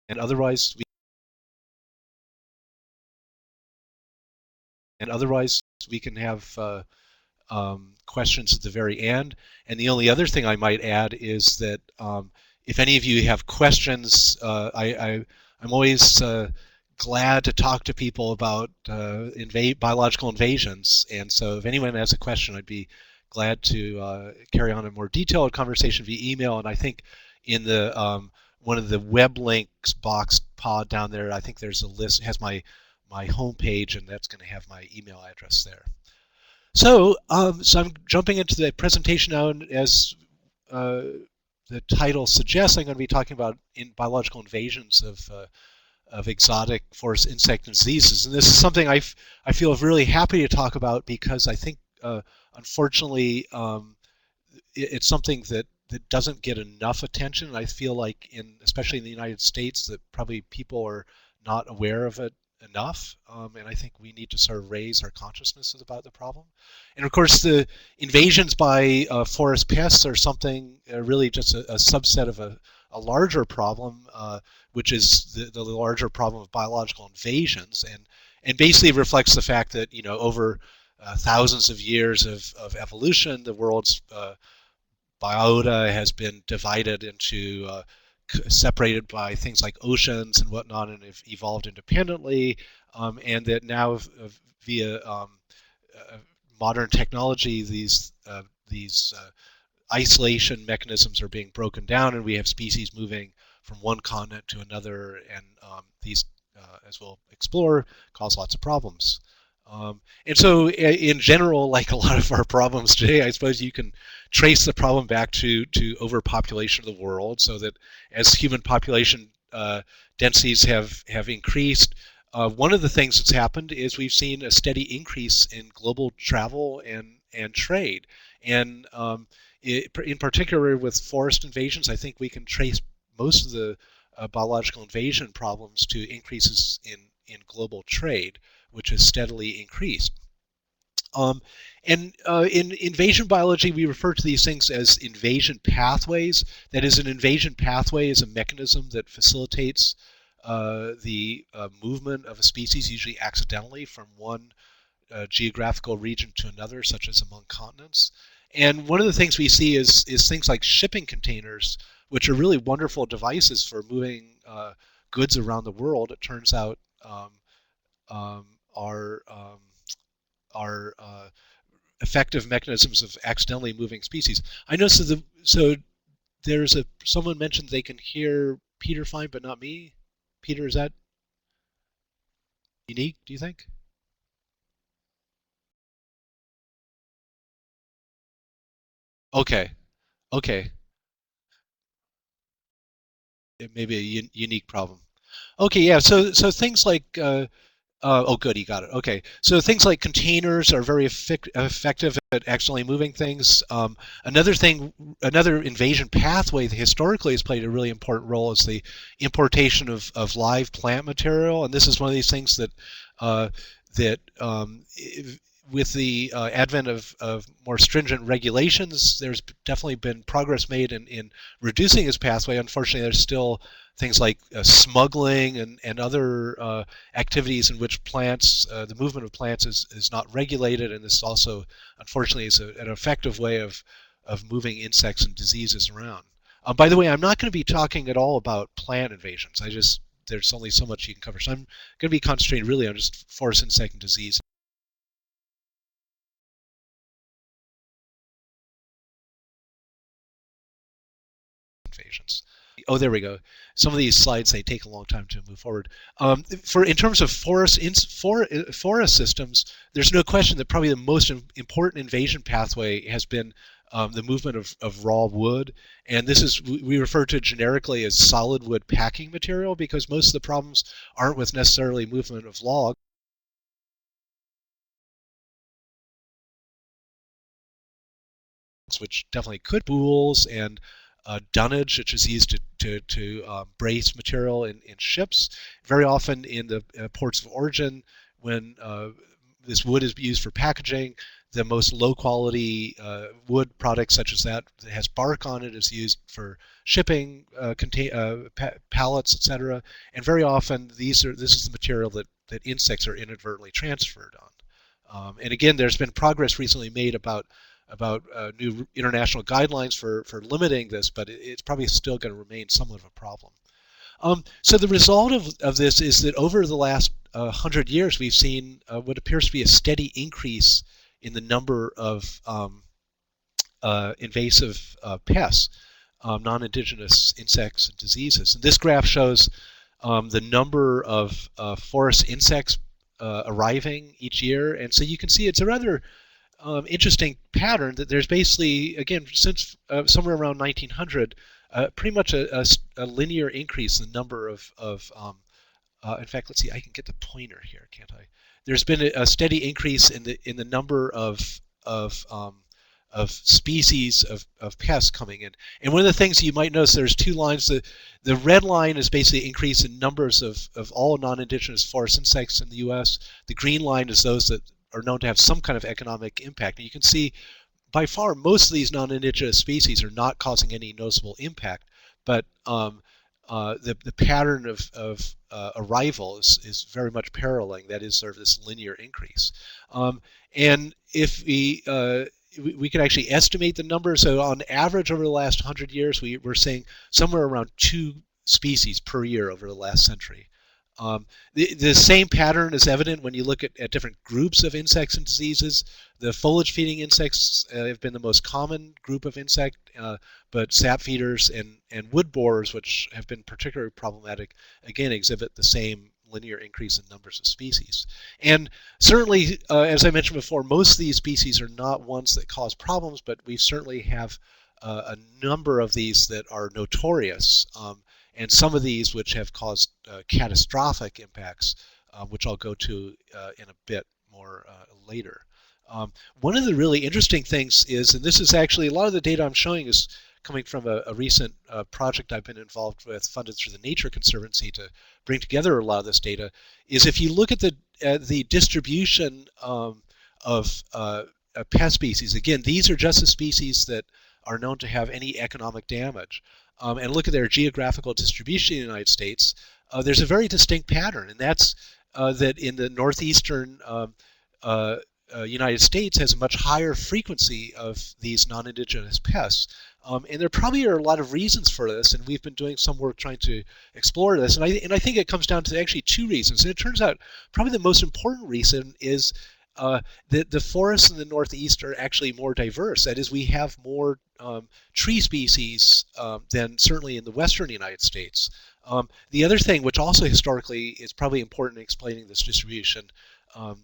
and otherwise we can have questions at the very end. And the only other thing I might add is that if any of you have questions, I'm always glad to talk to people about biological invasions. And so if anyone has a question, I'd be glad to carry on a more detailed conversation via email. And I think in the one of the web links box pod down there, I think there's a list, has my homepage, and that's going to have my email address there. So I'm jumping into the presentation now, and as the title suggests, I'm going to be talking about biological invasions of exotic forest insect and diseases. And this is something I feel really happy to talk about, because I think, unfortunately, it's something that doesn't get enough attention. And I feel like, especially in the United States, that probably people are not aware of it enough, and I think we need to sort of raise our consciousness about the problem. And of course, the invasions by forest pests are something really just a subset of a larger problem, which is the larger problem of biological invasions, and basically reflects the fact that, you know, over thousands of years of evolution, the world's biota has been divided into separated by things like oceans and whatnot, and have evolved independently, and that now via modern technology, these isolation mechanisms are being broken down, and we have species moving from one continent to another, and these, as we'll explore, cause lots of problems. And so in general, like a lot of our problems today, I suppose you can trace the problem back to overpopulation of the world, so that as human population densities have increased, one of the things that's happened is we've seen a steady increase in global travel and trade. And in particular with forest invasions, I think we can trace most of the biological invasion problems to increases in global trade, which has steadily increased. In invasion biology, we refer to these things as invasion pathways. That is, an invasion pathway is a mechanism that facilitates the movement of a species, usually accidentally, from one geographical region to another, such as among continents. And one of the things we see is things like shipping containers, which are really wonderful devices for moving goods around the world. It turns out are effective mechanisms of accidentally moving species. I know. So there's someone mentioned they can hear Peter fine, but not me. Peter, is that unique, do you think? Okay. Okay. It may be a unique problem. Okay, yeah. So things like oh, good, you got it. Okay, so things like containers are very effective at accidentally moving things. Another invasion pathway that historically has played a really important role is the importation of live plant material, and this is one of these things that with the advent of more stringent regulations, there's definitely been progress made in reducing this pathway. Unfortunately, there's still things like smuggling and other activities in which plants, the movement of plants is not regulated, and this also, unfortunately, is an effective way of moving insects and diseases around. By the way, I'm not going to be talking at all about plant invasions. There's only so much you can cover. So I'm going to be concentrating really on just forest insect and disease invasions. Oh, there we go. Some of these slides, they take a long time to move forward. In terms of forest systems, there's no question that probably the most important invasion pathway has been the movement of raw wood, and this is, we refer to it generically as solid wood packing material, because most of the problems aren't with necessarily movement of logs, which definitely could pools, and dunnage, which is used to brace material in ships. Very often in the ports of origin, when this wood is used for packaging, the most low quality wood products such as that has bark on it is used for shipping, pallets, etc. And very often this is the material that insects are inadvertently transferred on. And again, there's been progress recently made about new international guidelines for limiting this, but it's probably still going to remain somewhat of a problem. So the result of this is that over the last 100 years, we've seen what appears to be a steady increase in the number of invasive pests, non-indigenous insects and diseases. And this graph shows the number of forest insects arriving each year. And so you can see it's a rather interesting pattern that there's basically, again, since somewhere around 1900, pretty much a linear increase in the number of in fact, let's see, I can get the pointer here, can't I? There's been a steady increase in the number of species of pests coming in. And one of the things you might notice, there's two lines. The red line is basically increase in numbers of all non-indigenous forest insects in the U.S. The green line is those that are known to have some kind of economic impact. And you can see by far most of these non-indigenous species are not causing any noticeable impact, but the pattern of arrival is very much paralleling. That is sort of this linear increase. And if we can actually estimate the number. So on average over the last 100 years, we're seeing somewhere around 2 species per year over the last century. The same pattern is evident when you look at different groups of insects and diseases. The foliage-feeding insects have been the most common group of insect, but sap feeders and wood borers, which have been particularly problematic, again exhibit the same linear increase in numbers of species. And certainly, as I mentioned before, most of these species are not ones that cause problems, but we certainly have a number of these that are notorious. And some of these which have caused catastrophic impacts, which I'll go to in a bit more later. One of the really interesting things is, and this is actually, a lot of the data I'm showing is coming from a recent project I've been involved with, funded through the Nature Conservancy to bring together a lot of this data, is if you look at the distribution of pest species, again, these are just the species that are known to have any economic damage. And look at their geographical distribution in the United States, there's a very distinct pattern, and that's that in the Northeastern United States has a much higher frequency of these non-indigenous pests. And there probably are a lot of reasons for this, and we've been doing some work trying to explore this. And I think it comes down to actually 2 reasons. And it turns out probably the most important reason is that the forests in the Northeast are actually more diverse. That is, we have more tree species than certainly in the Western United States. The other thing, which also historically is probably important in explaining this distribution, so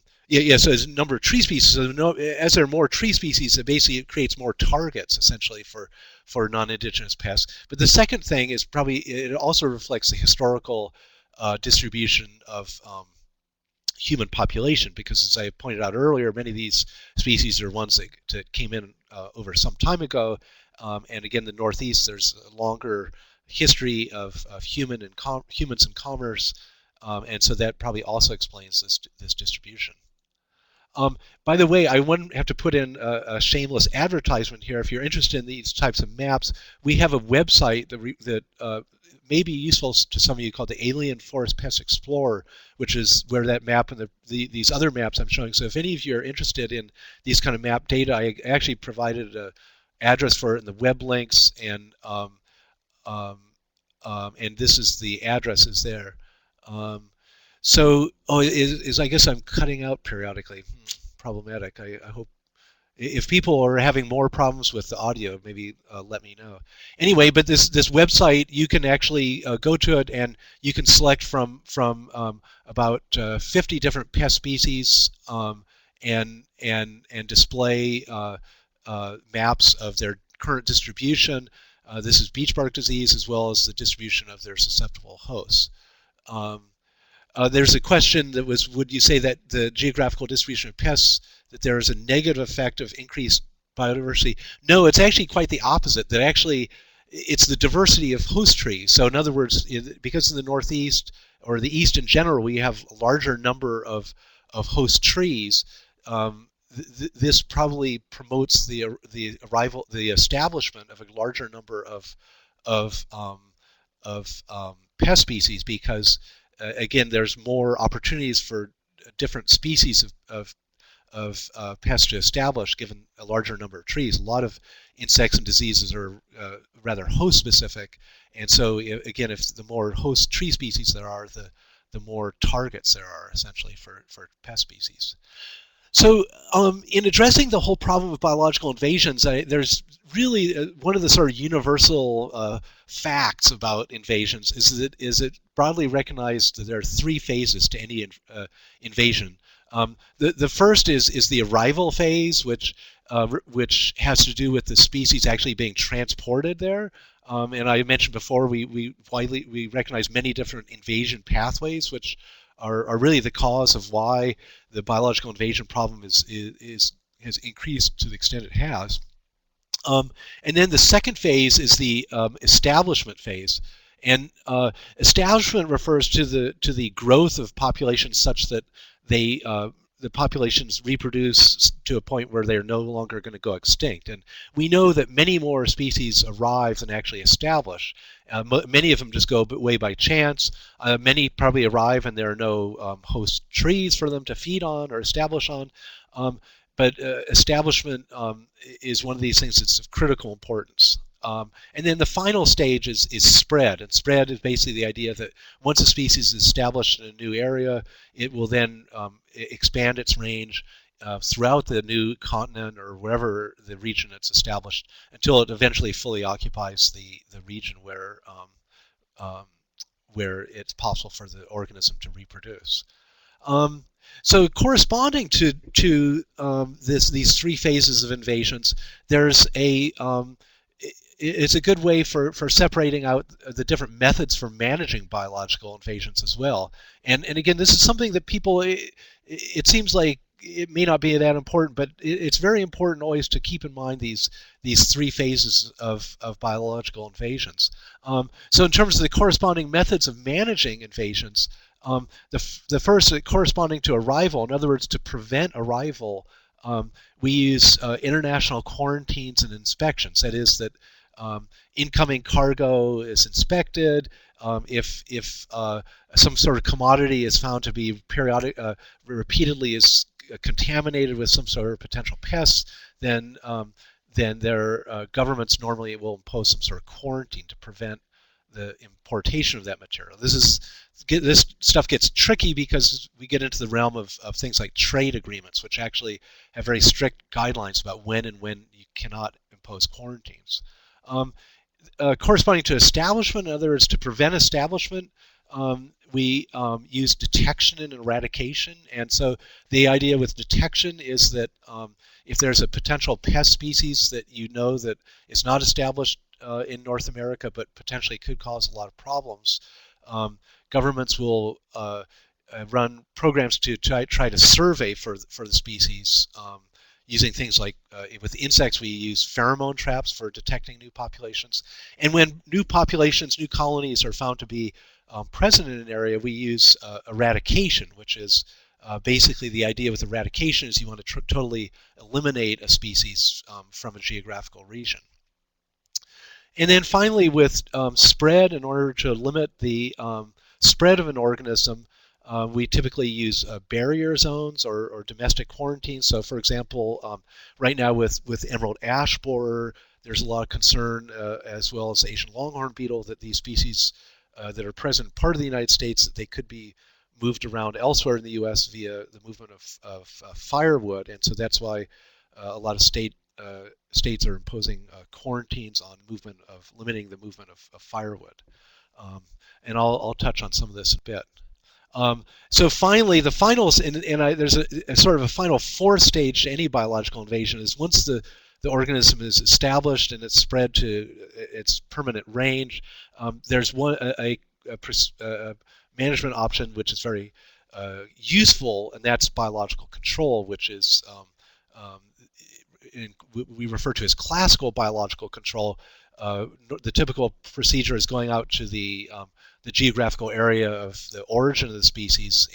there's a number of tree species. So as there are more tree species, it basically creates more targets, essentially, for non-indigenous pests. But the second thing is probably, it also reflects the historical distribution of human population, because as I pointed out earlier, many of these species are ones that came in over some time ago. And again, the Northeast, there's a longer history of humans and commerce. And so that probably also explains this distribution. By the way, I wouldn't have to put in a shameless advertisement here. If you're interested in these types of maps, we have a website that may be useful to some of you called the Alien Forest Pest Explorer, which is where that map and these other maps I'm showing. So if any of you are interested in these kind of map data, I actually provided an address for it in the web links, and this is the addresses there. I guess I'm cutting out periodically. Problematic. I hope if people are having more problems with the audio, maybe let me know. Anyway, but this website, you can actually go to it, and you can select from about 50 different pest species and display maps of their current distribution. This is beech bark disease, as well as the distribution of their susceptible hosts. There's a question that was, would you say that the geographical distribution of pests, that there is a negative effect of increased biodiversity? No, it's actually quite the opposite. That actually, it's the diversity of host trees. So in other words, because in the Northeast, or the East in general, we have a larger number of host trees, this probably promotes the establishment of a larger number of pest species, because again, there's more opportunities for different species of pests to establish given a larger number of trees. A lot of insects and diseases are rather host specific, and so again, if the more host tree species there are, the more targets there are essentially for pest species. So in addressing the whole problem of biological invasions, there's really one of the sort of universal facts about invasions is it broadly recognized that there are three phases to any invasion. The first is the arrival phase, which has to do with the species actually being transported there. And I mentioned before, we recognize many different invasion pathways, which are really the cause of why the biological invasion problem has increased to the extent it has. And then the second phase is the establishment phase, and establishment refers to the growth of populations such that the populations reproduce to a point where they're no longer going to go extinct. And we know that many more species arrive than actually establish. Many of them just go away by chance. Many probably arrive and there are no host trees for them to feed on or establish on. But establishment is one of these things that's of critical importance. And then the final stage is spread. And spread is basically the idea that once a species is established in a new area, it will then expand its range throughout the new continent or wherever the region it's established until it eventually fully occupies the region where it's possible for the organism to reproduce. So corresponding to these three phases of invasions, there's it's a good way for separating out the different methods for managing biological invasions as well. And again, this is something that people, it seems like it may not be that important, but it's very important always to keep in mind these three phases of biological invasions. So in terms of the corresponding methods of managing invasions, the first corresponding to arrival, in other words, to prevent arrival, we use international quarantines and inspections. That is that incoming cargo is inspected. If some sort of commodity is found to be repeatedly is contaminated with some sort of potential pests, then their governments normally will impose some sort of quarantine to prevent the importation of that material. This stuff gets tricky because we get into the realm of things like trade agreements, which actually have very strict guidelines about when you cannot impose quarantines. Corresponding to establishment, in other words, to prevent establishment, we use detection and eradication. And so the idea with detection is that if there's a potential pest species that you know that is not established in North America but potentially could cause a lot of problems, governments will run programs to try to survey for the species, using things like, with insects, we use pheromone traps for detecting new populations. And when new populations, new colonies are found to be present in an area, we use eradication, which is basically the idea with eradication is you want to totally eliminate a species from a geographical region. And then finally, with spread, in order to limit the spread of an organism, we typically use barrier zones or domestic quarantines. So for example, right now with emerald ash borer, there's a lot of concern, as well as Asian longhorn beetle, that these species that are present in part of the United States, that they could be moved around elsewhere in the U.S. via the movement of firewood. And so that's why a lot of states are imposing quarantines on limiting the movement of firewood. And I'll touch on some of this in a bit. So finally, the finals, there's a sort of a final fourth stage to any biological invasion, is once the organism is established and it's spread to its permanent range, there's a management option which is very useful, and that's biological control, which is we refer to as classical biological control. The typical procedure is going out to the geographical area of the origin of the species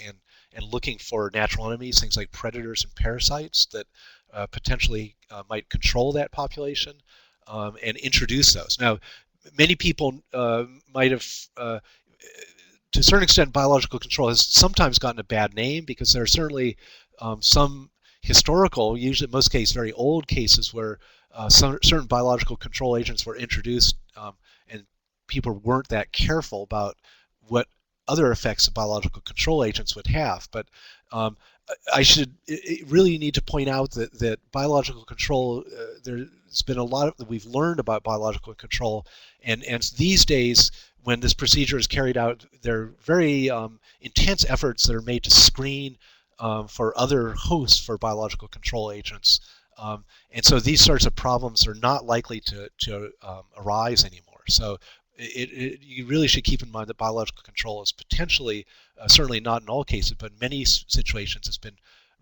and looking for natural enemies, things like predators and parasites that potentially might control that population, and introduce those. Now, many people might have, to a certain extent, biological control has sometimes gotten a bad name because there are certainly some historical, usually in most cases very old cases, where certain biological control agents were introduced and people weren't that careful about what other effects of biological control agents would have. But I should really need to point out that biological control, there's been a lot that we've learned about biological control, and these days, when this procedure is carried out, there are very intense efforts that are made to screen for other hosts for biological control agents. And so these sorts of problems are not likely to arise anymore. So you really should keep in mind that biological control is potentially, certainly not in all cases, but in many situations has been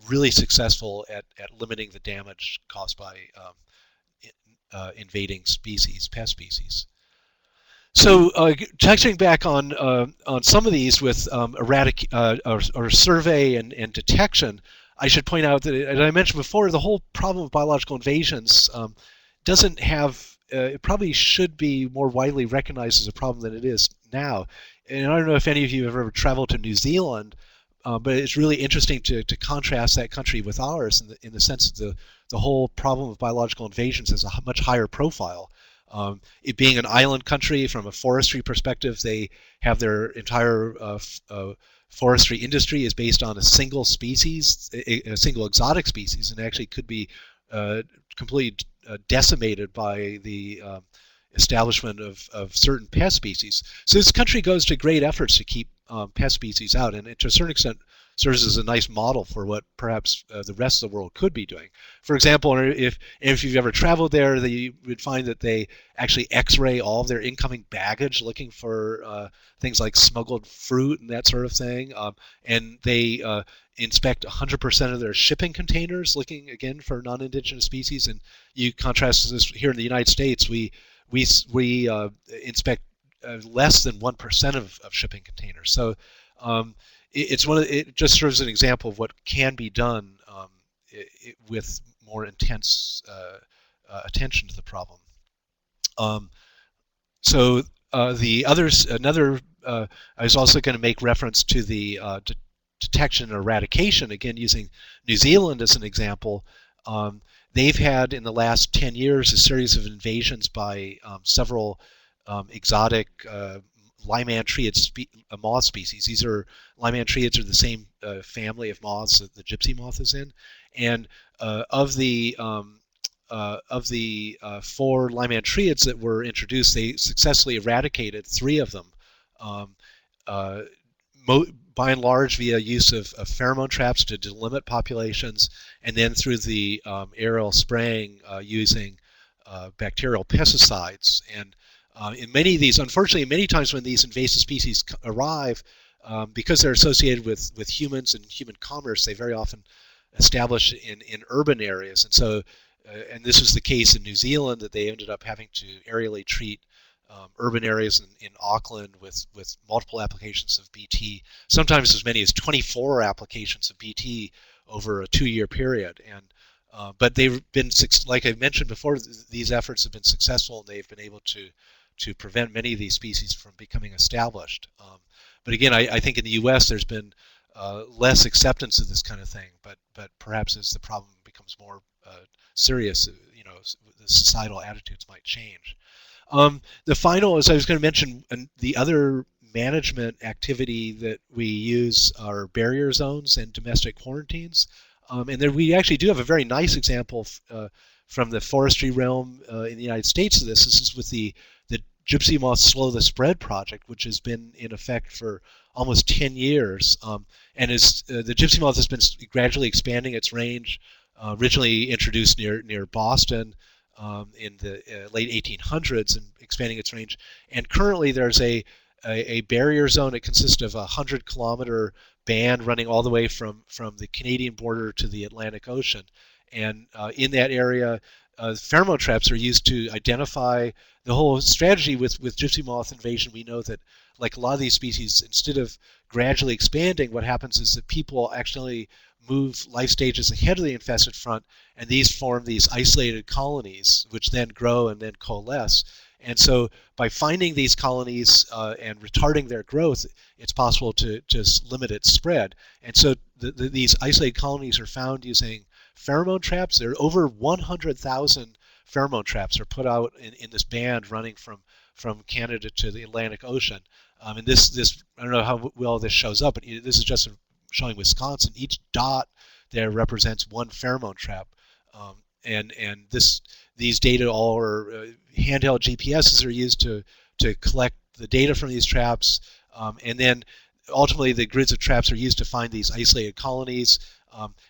really successful at limiting the damage caused by invading species, pest species. So touching back on some of these with or survey and detection, I should point out that, as I mentioned before, the whole problem of biological invasions doesn't have, it probably should be more widely recognized as a problem than it is now. And I don't know if any of you have ever traveled to New Zealand, but it's really interesting to contrast that country with ours in the sense that the whole problem of biological invasions has a much higher profile. It being an island country, from a forestry perspective, they have their entire forestry industry is based on a single species, a single exotic species, and actually could be completely decimated by the establishment of certain pest species. So this country goes to great efforts to keep pest species out, and to a certain extent serves as a nice model for what perhaps the rest of the world could be doing. For example, if you've ever traveled there, you would find that they actually X-ray all of their incoming baggage, looking for things like smuggled fruit and that sort of thing, and they inspect 100% of their shipping containers, looking again for non-indigenous species. And you contrast this here in the United States, we inspect less than 1% of shipping containers. So it just serves an example of what can be done with more intense attention to the problem. So the others, I was also going to make reference to the detection and eradication, again using New Zealand as an example. They've had in the last 10 years a series of invasions by several exotic Limantriid moth species. These are Limantriids, are the same family of moths that the gypsy moth is in, and of the 4 Limantriids that were introduced, they successfully eradicated 3 of them, by and large via use of pheromone traps to delimit populations, and then through the aerial spraying using bacterial pesticides. And in many of these, unfortunately, many times when these invasive species arrive, because they're associated with humans and human commerce, they very often establish in urban areas. And so, and this was the case in New Zealand, that they ended up having to aerially treat urban areas in Auckland with multiple applications of BT, sometimes as many as 24 applications of BT over a 2-year period. And but they've been, like I mentioned before, these efforts have been successful, and they've been able to prevent many of these species from becoming established. But again, I think in the U.S. there's been less acceptance of this kind of thing, but perhaps as the problem becomes more serious, you know, the societal attitudes might change. The final, as I was going to mention, the other management activity that we use are barrier zones and domestic quarantines. And then we actually do have a very nice example from the forestry realm in the United States of this. This is with the Gypsy Moth Slow the Spread project, which has been in effect for almost 10 years. And the Gypsy Moth has been gradually expanding its range, originally introduced near Boston in the late 1800s, and expanding its range. And currently there's a barrier zone. It consists of a 100-kilometer band running all the way from the Canadian border to the Atlantic Ocean. And in that area, pheromone traps are used to identify the whole strategy with gypsy moth invasion. We know that, like a lot of these species, instead of gradually expanding, what happens is that people actually move life stages ahead of the infested front, and these form these isolated colonies, which then grow and then coalesce. And so by finding these colonies and retarding their growth, it's possible to just limit its spread. And so these isolated colonies are found using pheromone traps. There are over 100,000 pheromone traps are put out in this band running from Canada to the Atlantic Ocean. And this I don't know how well this shows up, but this is just showing Wisconsin. Each dot there represents one pheromone trap. And these data all are handheld GPSs are used to collect the data from these traps, and then ultimately the grids of traps are used to find these isolated colonies.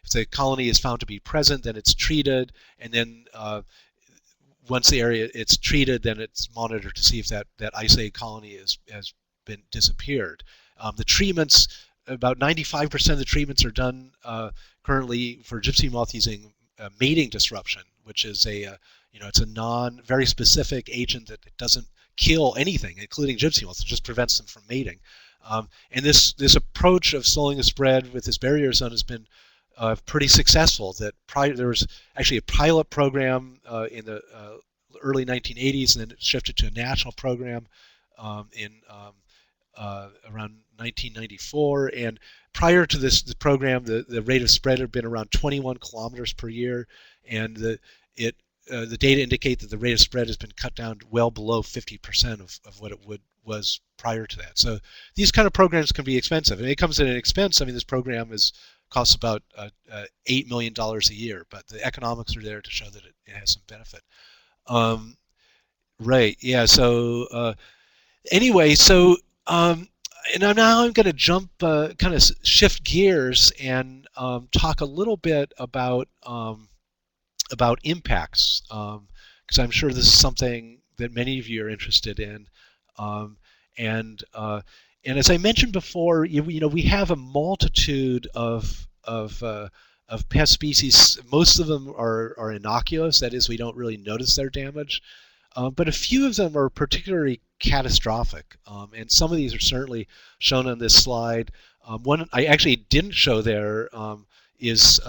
If the colony is found to be present, then it's treated, and then once the area it's treated, then it's monitored to see if that isolated colony has been disappeared. The treatments, about 95% of the treatments are done currently for gypsy moth using mating disruption, which is it's a very specific agent that doesn't kill anything, including gypsy moths. It just prevents them from mating. And this approach of slowing the spread with this barrier zone has been pretty successful. There was actually a pilot program in the early 1980s, and then it shifted to a national program in around 1994. And prior to this program, the rate of spread had been around 21 kilometers per year, and the data indicate that the rate of spread has been cut down well below 50% of what it was prior to that. So these kind of programs can be expensive, and it comes at an expense. I mean, this program costs about $8 million a year, but the economics are there to show that it has some benefit. Right, yeah, so anyway, so and now I'm going to jump, kind of shift gears and talk a little bit about impacts, because I'm sure this is something that many of you are interested in. And as I mentioned before, we have a multitude of pest species. Most of them are innocuous. That is, we don't really notice their damage. But a few of them are particularly catastrophic, and some of these are certainly shown on this slide. One I actually didn't show there is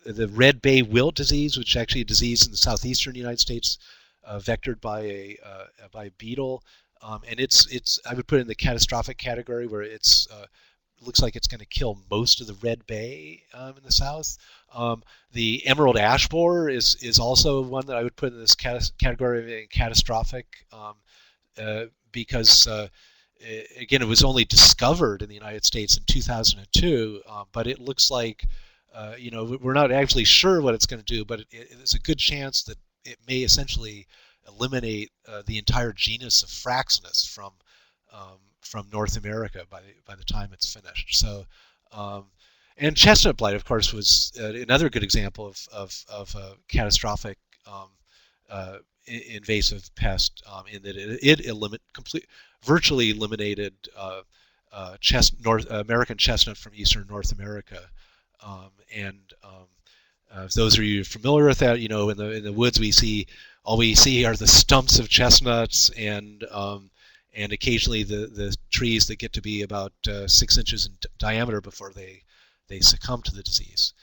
the red bay wilt disease, which is actually a disease in the southeastern United States, vectored by a beetle, and I would put it in the catastrophic category, where it's looks like it's going to kill most of the red bay in the south. The emerald ash borer is also one that I would put in this category of catastrophic, because again, it was only discovered in the United States in 2002, but it looks like we're not actually sure what it's going to do, but there's a good chance that it may essentially eliminate the entire genus of Fraxinus from North America by the time it's finished. So, and chestnut blight, of course, was another good example of a catastrophic invasive pest, in that it virtually eliminated American chestnut from eastern North America. If those of you familiar with that, in the woods all we see are the stumps of chestnuts, and occasionally the trees that get to be about 6 inches in diameter before they succumb to the disease.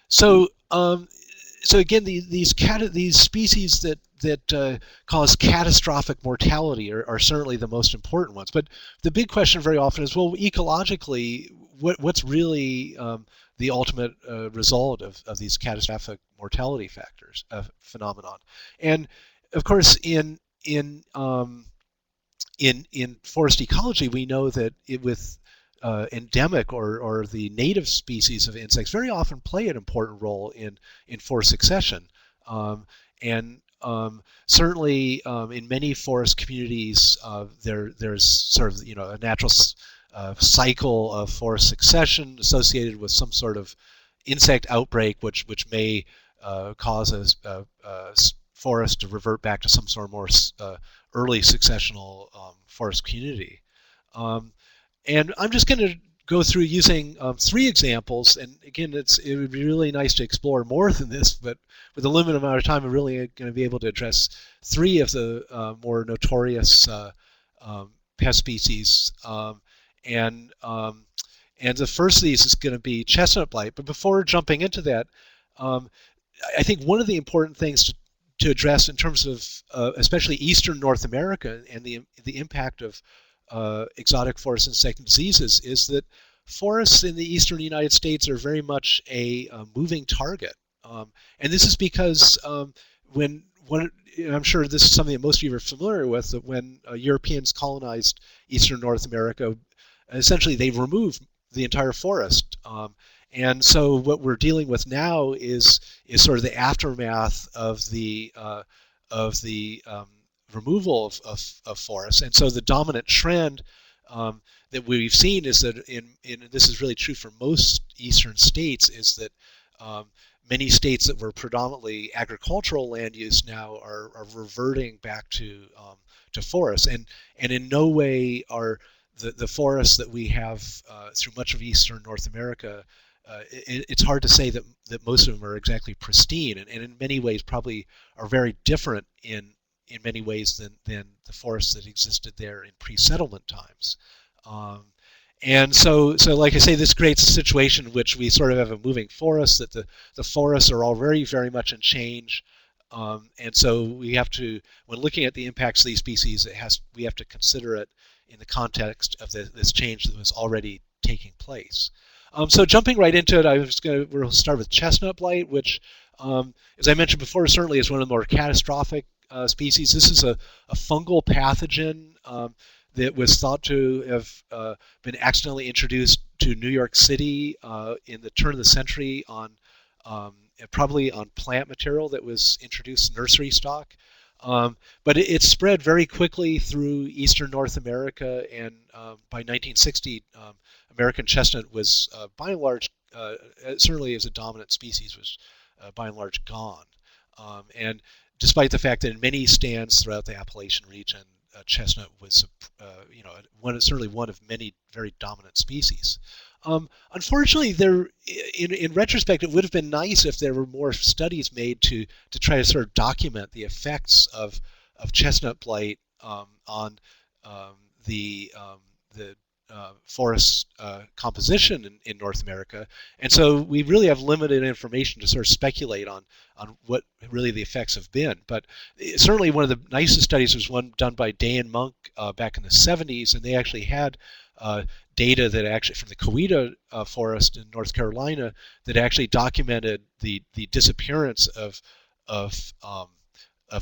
So again, these species that cause catastrophic mortality are certainly the most important ones. But the big question very often is, well, ecologically, what's really the ultimate result of these catastrophic mortality factors phenomenon? And of course, in forest ecology, we know that with endemic or the native species of insects very often play an important role in forest succession, and certainly in many forest communities there's sort of a natural cycle of forest succession associated with some sort of insect outbreak, which may cause a forest to revert back to some sort of more early successional forest community. And I'm just going to go through using 3 examples, and again, it would be really nice to explore more than this, but with a limited amount of time, I'm really going to be able to address 3 of the more notorious pest species. And the first of these is going to be chestnut blight. But before jumping into that, I think one of the important things to address in terms of especially Eastern North America and the impact of exotic forest insect diseases is that forests in the eastern United States are very much a moving target. And this is because I'm sure this is something that most of you are familiar with, that when Europeans colonized Eastern North America, essentially they removed the entire forest. And so what we're dealing with now is sort of the aftermath of the removal of forests. And so the dominant trend that we've seen is that this is really true for most eastern states, is that many states that were predominantly agricultural land use now are reverting back to forests, and in no way are the forests that we have through much of eastern North America. It's hard to say that most of them are exactly pristine, and in many ways probably are very different in many ways than the forests that existed there in pre-settlement times. And so like I say, this creates a situation in which we sort of have a moving forest, that the forests are all very, very much in change. And so we have to, when looking at the impacts of these species, we have to consider it in the context of this change that was already taking place. So jumping right into it, we'll start with chestnut blight, which, as I mentioned before, certainly is one of the more catastrophic species. This is a fungal pathogen that was thought to have been accidentally introduced to New York City in the turn of the century probably on plant material that was introduced nursery stock. But it spread very quickly through eastern North America, and by 1960, American chestnut was by and large, certainly as a dominant species, was by and large gone. And despite the fact that in many stands throughout the Appalachian region, chestnut was, certainly one of many very dominant species. Unfortunately, in retrospect, it would have been nice if there were more studies made to try to sort of document the effects of chestnut blight on the forest composition in North America. And so we really have limited information to sort of speculate on what really the effects have been. But certainly one of the nicest studies was one done by Day and Monk back in the 70s, and they actually had data that actually from the Coweta forest in North Carolina that actually documented the disappearance of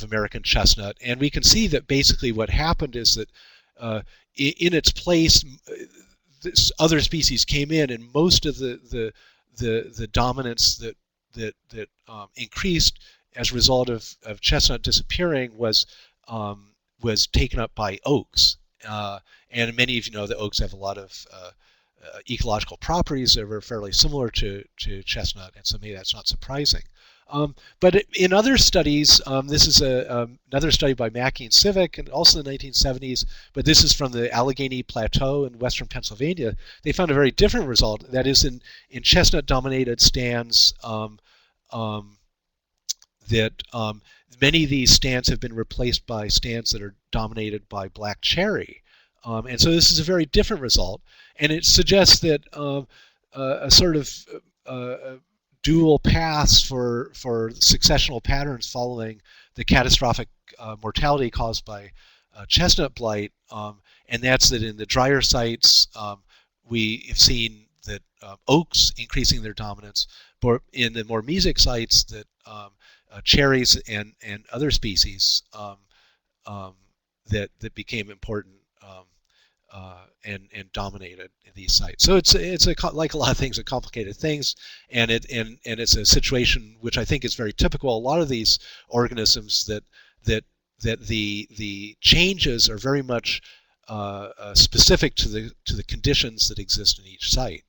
American chestnut. And we can see that basically what happened is that in its place, other species came in, and most of the dominance that increased as a result of chestnut disappearing was taken up by oaks. And many of you know that oaks have a lot of ecological properties that are fairly similar to chestnut, and so maybe that's not surprising. But in other studies, this is another study by Mackey and Civic, and also in the 1970s, but this is from the Allegheny Plateau in western Pennsylvania. They found a very different result. That is, in chestnut-dominated stands, many of these stands have been replaced by stands that are dominated by black cherry. And so this is a very different result, and it suggests that a sort of dual paths for successional patterns following the catastrophic mortality caused by chestnut blight, and that's that in the drier sites we have seen that oaks increasing their dominance, but in the more mesic sites that cherries and other species that became important and dominated these sites. So it's like a lot of things, a complicated things, and it's a situation which I think is very typical. A lot of these organisms that the changes are very much specific to the conditions that exist in each site,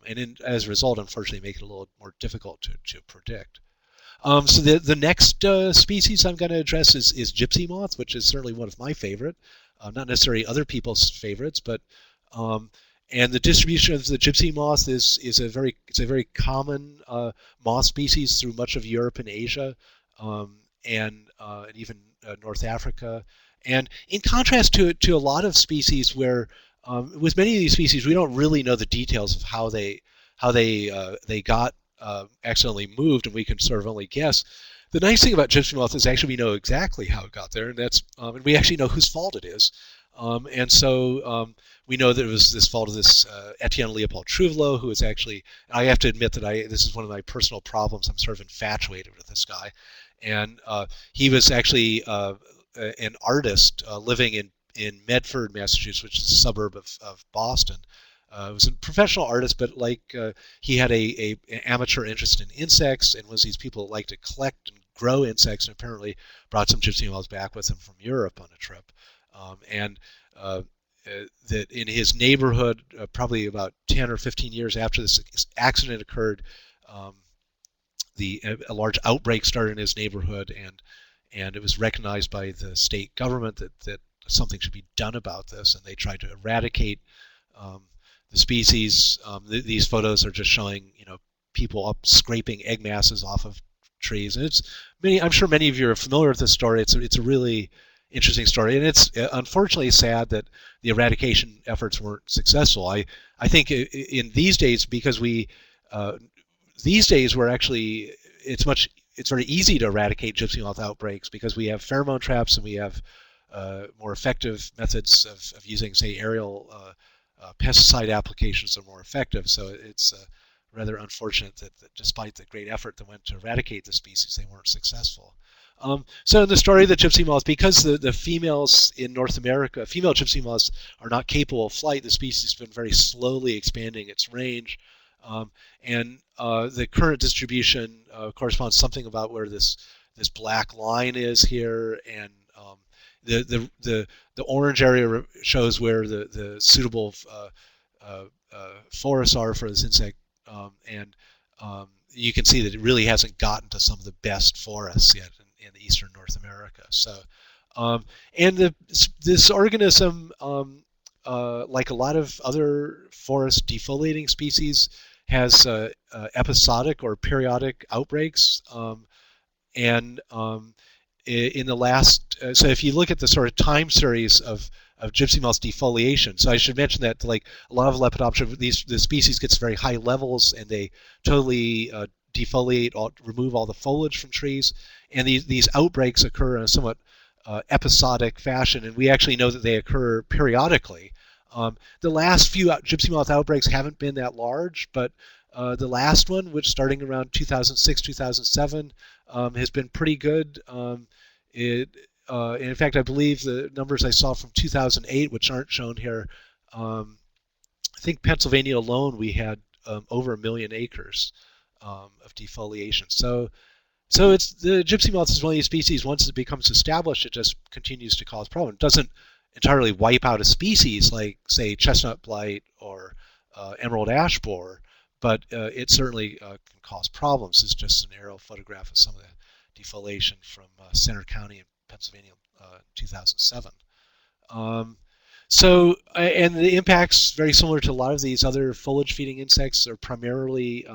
and as a result, unfortunately, make it a little more difficult to predict. So the next species I'm going to address is gypsy moth, which is certainly one of my favorite. Not necessarily other people's favorites, but And the distribution of the gypsy moth is a very common moth species through much of Europe and Asia, and even North Africa. And in contrast to a lot of species where, with many of these species, we don't really know the details of how they got accidentally moved, and we can sort of only guess. The nice thing about gypsy moth is actually we know exactly how it got there, and and we actually know whose fault it is. And so we know that it was this fault of this Etienne Leopold Trouvelot, who is actually, I have to admit that this is one of my personal problems. I'm sort of infatuated with this guy. And he was actually an artist living in Medford, Massachusetts, which is a suburb of Boston. He was a professional artist, but he had a amateur interest in insects, and was these people that like to collect and grow insects, and apparently brought some gypsy moths back with him from Europe on a trip. That in his neighborhood, probably about 10 or 15 years after this accident occurred, a large outbreak started in his neighborhood, and it was recognized by the state government that something should be done about this, and they tried to eradicate the species. These photos are just showing people up scraping egg masses off of trees, and I'm sure many of you are familiar with this story. It's a really interesting story, and it's unfortunately sad that the eradication efforts weren't successful. I think in these days, because these days we're actually it's very easy to eradicate gypsy moth outbreaks because we have pheromone traps, and we have more effective methods of using, say, aerial pesticide applications are more effective. So it's rather unfortunate that despite the great effort that went to eradicate the species, they weren't successful. So in the story of the gypsy moth, because the females in North America, female gypsy moths are not capable of flight, the species has been very slowly expanding its range. And the current distribution corresponds something about where this black line is here, and the orange area shows where the suitable forests are for this insect, and you can see that it really hasn't gotten to some of the best forests yet in eastern North America. So, and this organism, like a lot of other forest defoliating species, has episodic or periodic outbreaks, and in the last, so if you look at the sort of time series of gypsy moth defoliation, so I should mention that like a lot of Lepidoptera, the species gets very high levels, and they totally defoliate, remove all the foliage from trees, and these outbreaks occur in a somewhat episodic fashion, and we actually know that they occur periodically. The last few gypsy moth outbreaks haven't been that large, but the last one, which starting around 2006, 2007, has been pretty good. And in fact, I believe the numbers I saw from 2008, which aren't shown here, I think Pennsylvania alone, we had over 1 million acres of defoliation. So it's the gypsy moth is one of these species. Once it becomes established, it just continues to cause problems. It doesn't entirely wipe out a species like, say, chestnut blight or emerald ash borer, but it certainly can cause problems. It's just an aerial photograph of some of the defoliation from Center County in Pennsylvania in 2007. And the impacts, very similar to a lot of these other foliage-feeding insects, are primarily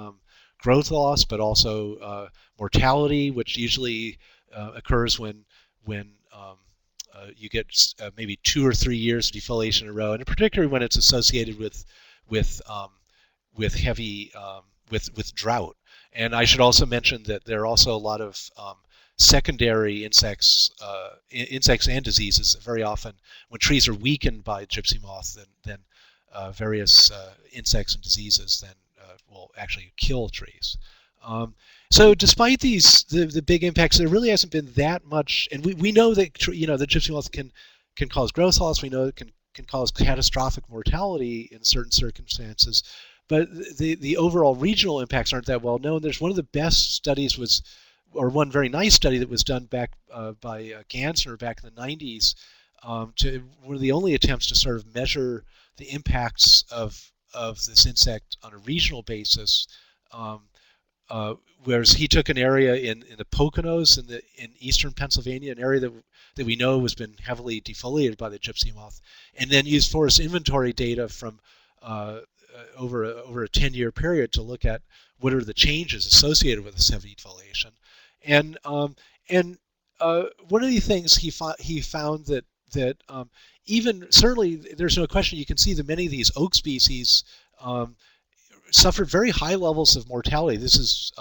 growth loss, but also mortality, which usually occurs when you get maybe 2 or 3 years of defoliation in a row, and particularly when it's associated with heavy with drought. And I should also mention that there are also a lot of secondary insects and diseases. Very often, when trees are weakened by gypsy moth, then various insects and diseases then will actually kill trees. So despite the big impacts, there really hasn't been that much. And we know that the gypsy moth can cause growth loss. We know it can cause catastrophic mortality in certain circumstances. But the overall regional impacts aren't that well known. There's one of the best studies or one very nice study that was done back by Gansner back in the 90s, to one of the only attempts to sort of measure the impacts of this insect on a regional basis. Whereas he took an area in the Poconos in eastern Pennsylvania, an area that we know has been heavily defoliated by the gypsy moth, and then used forest inventory data from over a 10-year period to look at what are the changes associated with this heavy defoliation. And one of the things he found that even certainly there's no question, you can see that many of these oak species suffered very high levels of mortality. This is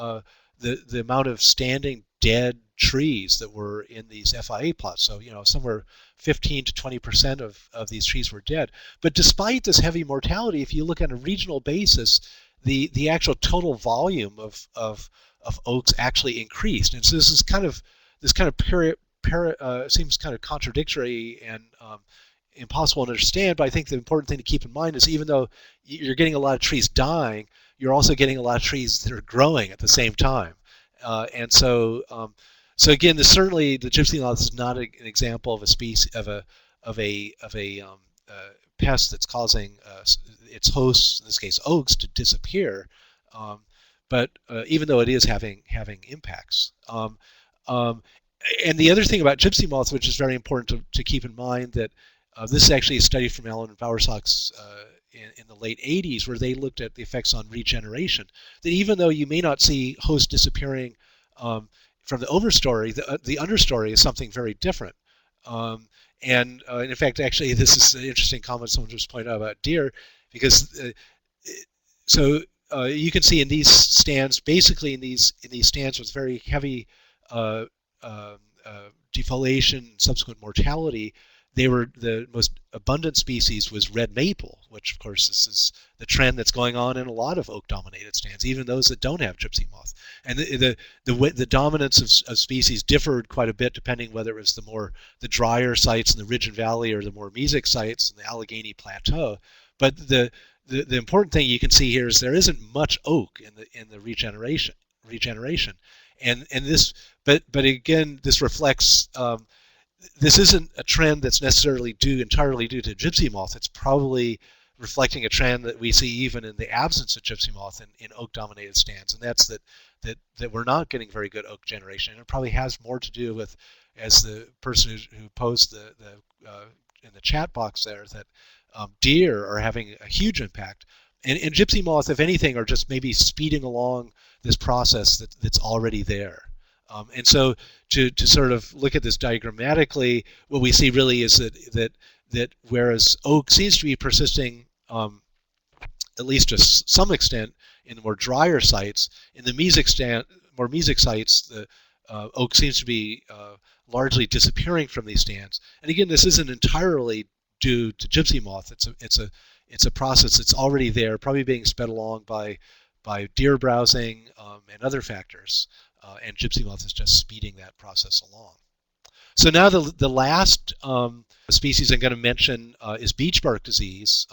the amount of standing dead trees that were in these FIA plots. So, somewhere 15 to 20% of these trees were dead. But despite this heavy mortality, if you look on a regional basis, the actual total volume of oaks actually increased. And so this kind of seems kind of contradictory and impossible to understand, but I think the important thing to keep in mind is even though you're getting a lot of trees dying, you're also getting a lot of trees that are growing at the same time. And so again, certainly the gypsy moth is not an example of a species of a pest that's causing its hosts, in this case oaks, to disappear. But even though it is having impacts. And the other thing about gypsy moth, which is very important to keep in mind, that this is actually a study from Allen and Bowersox in the late 80s, where they looked at the effects on regeneration. That even though you may not see hosts disappearing from the overstory, the understory is something very different. And in fact, actually, this is an interesting comment someone just pointed out about deer, because you can see in these stands, basically in these stands with very heavy defoliation and subsequent mortality, the most abundant species was red maple, which of course this is the trend that's going on in a lot of oak-dominated stands, even those that don't have gypsy moth. And the dominance of species differed quite a bit depending whether it was the drier sites in the Ridge and Valley or the more mesic sites in the Allegheny Plateau. But the important thing you can see here is there isn't much oak in the regeneration, and this, but again, this reflects. This isn't a trend that's necessarily entirely due to gypsy moth. It's probably reflecting a trend that we see even in the absence of gypsy moth in oak-dominated stands, and that's that we're not getting very good oak generation. And it probably has more to do with, as the person who posed in the chat box there, that deer are having a huge impact, and gypsy moth, if anything, are just maybe speeding along this process that's already there. And so to sort of look at this diagrammatically, what we see really is that whereas oak seems to be persisting at least to some extent in the more drier sites, in the more mesic sites, the oak seems to be largely disappearing from these stands. And again, this isn't entirely due to gypsy moth. It's a process that's already there, probably being sped along by deer browsing and other factors. And gypsy moth is just speeding that process along. So now the last species I'm going to mention is beech bark disease.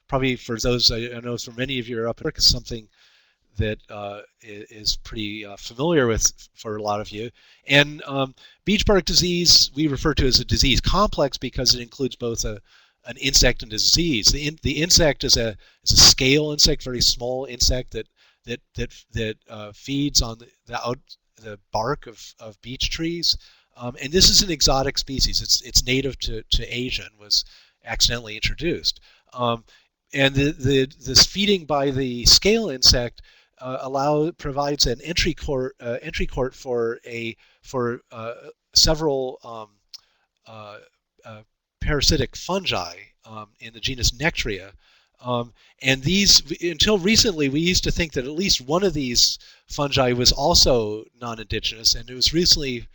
Probably for those, I know for many of you are up here, it's something that is pretty familiar with for a lot of you. And beech bark disease we refer to as a disease complex because it includes both an insect and disease. The insect is a scale insect, very small insect that feeds on the bark of beech trees, and this is an exotic species. It's native to Asia and was accidentally introduced. And this feeding by the scale insect provides an entry court for several parasitic fungi in the genus Nectria. And these, until recently, we used to think that at least one of these fungi was also non-indigenous, and it was recently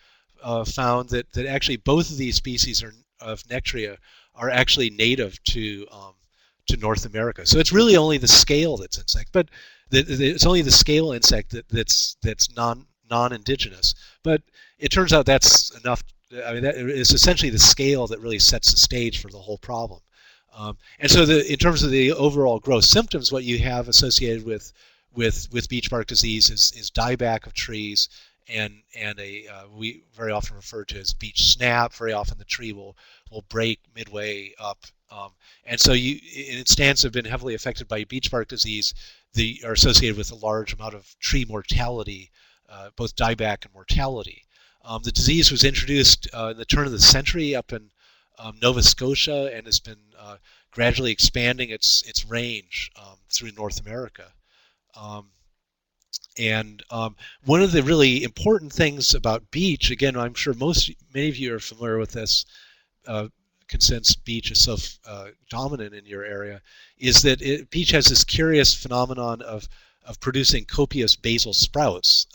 found that actually both of these species of Nectria are actually native to North America. So it's really only the scale that's insect, but it's only the scale insect that's non-indigenous. But it turns out that's enough. I mean, that is essentially the scale that really sets the stage for the whole problem. And so in terms of the overall gross symptoms, what you have associated with beech bark disease is dieback of trees, and we very often refer to as beech snap. Very often the tree will break midway up. And so stands that have been heavily affected by beech bark disease, they are associated with a large amount of tree mortality, both dieback and mortality. The disease was introduced in the turn of the century up in Nova Scotia and has been gradually expanding its range through North America. Um, and one of the really important things about beech, again, I'm sure many of you are familiar with this, uh, since beech is so dominant in your area, is that beech has this curious phenomenon of producing copious basal sprouts,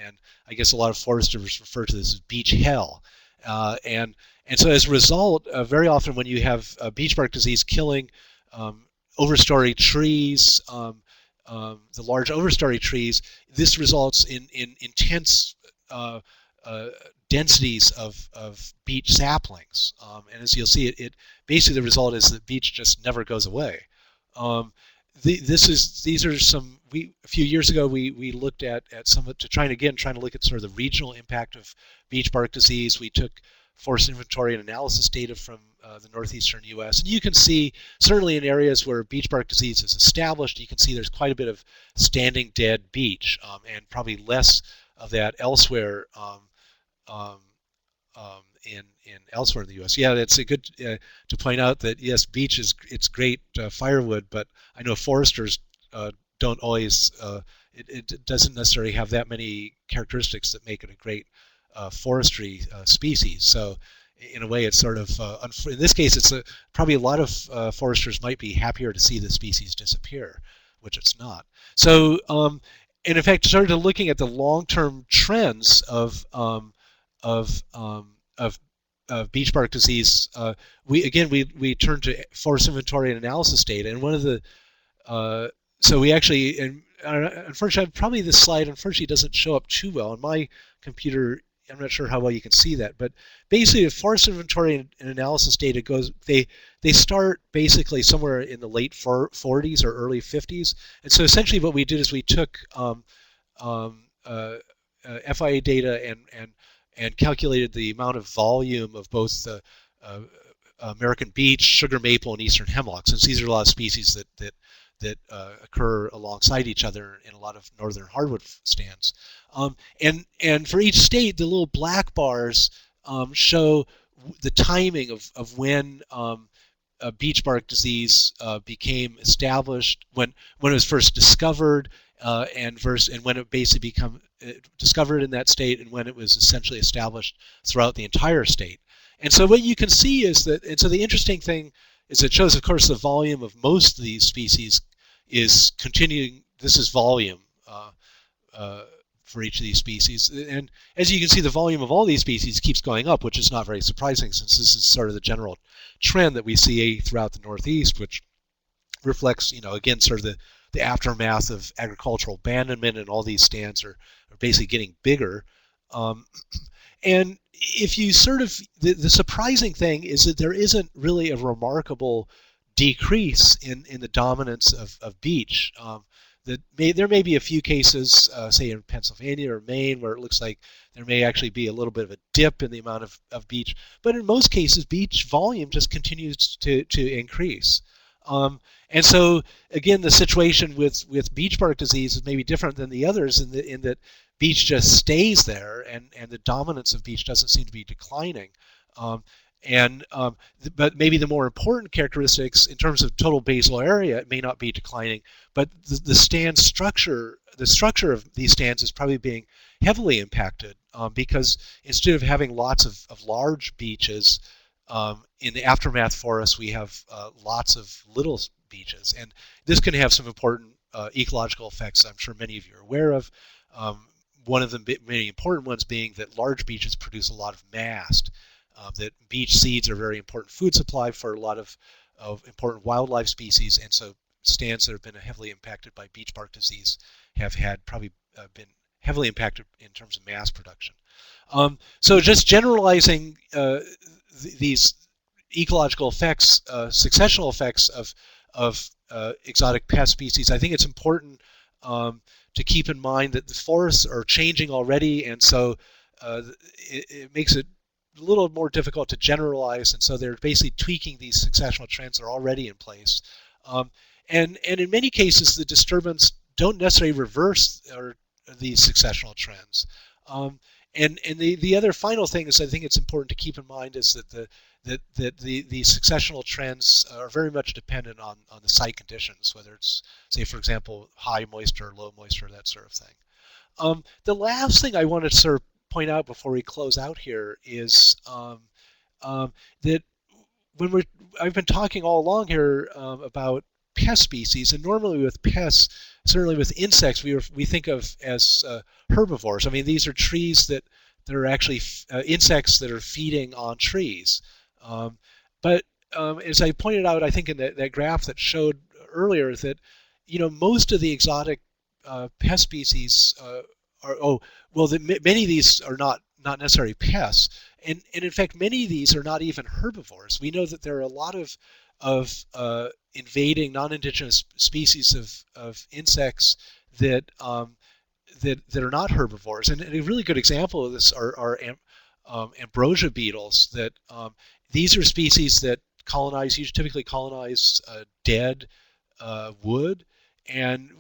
and I guess a lot of foresters refer to this as beech hell, and so as a result, very often when you have beech bark disease killing overstory trees, the large overstory trees, this results in intense uh, uh, densities of beech saplings. And as you'll see, it basically the result is that beech just never goes away. These are some, a few years ago we looked at some to trying to look at sort of the regional impact of beech bark disease. We took forest inventory and analysis data from the northeastern U.S. And you can see, certainly in areas where beech bark disease is established, you can see there's quite a bit of standing dead beech, and probably less of that elsewhere um, in elsewhere in the U.S. Yeah, it's a good to point out that yes, beech it's great firewood, but I know foresters don't always. It doesn't necessarily have that many characteristics that make it a great forestry species. So in a way, it's sort of in this case, it's probably a lot of foresters might be happier to see the species disappear, which it's not. So and in fact, started looking at the long-term trends of of um, of beech bark disease. We turned to forest inventory and analysis data, and one of the so we actually, and unfortunately, probably this slide unfortunately doesn't show up too well on my computer. I'm not sure how well you can see that, but basically, the forest inventory and analysis data goes. They start basically somewhere in the late 40s or early 50s, and so essentially, what we did is we took FIA data and calculated the amount of volume of both the American beech, sugar maple, and eastern hemlock, since these are a lot of species that occur alongside each other in a lot of northern hardwood stands. And for each state, the little black bars show the timing of when beech bark disease became established, when it was first discovered, and when it basically became discovered in that state, and when it was essentially established throughout the entire state. And so what you can see is that, and so the interesting thing is it shows, of course, the volume of most of these species is continuing. This is volume for each of these species. And as you can see, the volume of all these species keeps going up, which is not very surprising, since this is sort of the general trend that we see throughout the Northeast, which reflects, again, sort of the aftermath of agricultural abandonment, and all these stands are basically getting bigger. And if you sort of, the surprising thing is that there isn't really a remarkable decrease in the dominance of beech. There may be a few cases, say in Pennsylvania or Maine, where it looks like there may actually be a little bit of a dip in the amount of beech, but in most cases, beech volume just continues to increase. And so, again, the situation with beech bark disease is maybe different than the others in that beech just stays there, and the dominance of beech doesn't seem to be declining. But maybe the more important characteristics in terms of total basal area, it may not be declining, but the stand structure, the structure of these stands is probably being heavily impacted, because instead of having lots of large beeches, in the aftermath forests, we have lots of little beeches, and this can have some important ecological effects I'm sure many of you are aware of. One of the many important ones being that large beeches produce a lot of mast. That beech seeds are a very important food supply for a lot of important wildlife species, and so stands that have been heavily impacted by beech bark disease have probably been heavily impacted in terms of mass production. So just generalizing these ecological effects, successional effects of exotic pest species, I think it's important to keep in mind that the forests are changing already, and so it makes it a little more difficult to generalize, and so they're basically tweaking these successional trends that are already in place. And in many cases, the disturbance don't necessarily reverse these successional trends. And the other final thing is I think it's important to keep in mind is that the successional trends are very much dependent on the site conditions, whether it's, say, for example, high moisture, low moisture, that sort of thing. The last thing I wanted to sort of point out before we close out here is that when I've been talking all along here about pest species, and normally with pests, certainly with insects, we think of as herbivores. I mean, these are trees that are actually insects that are feeding on trees. But as I pointed out, I think in that graph that showed earlier that most of the exotic pest species many of these are not necessarily pests, and in fact, many of these are not even herbivores. We know that there are a lot of invading non-indigenous species of insects that that are not herbivores. And a really good example of this are Ambrosia beetles. That these are species that typically colonize dead wood. And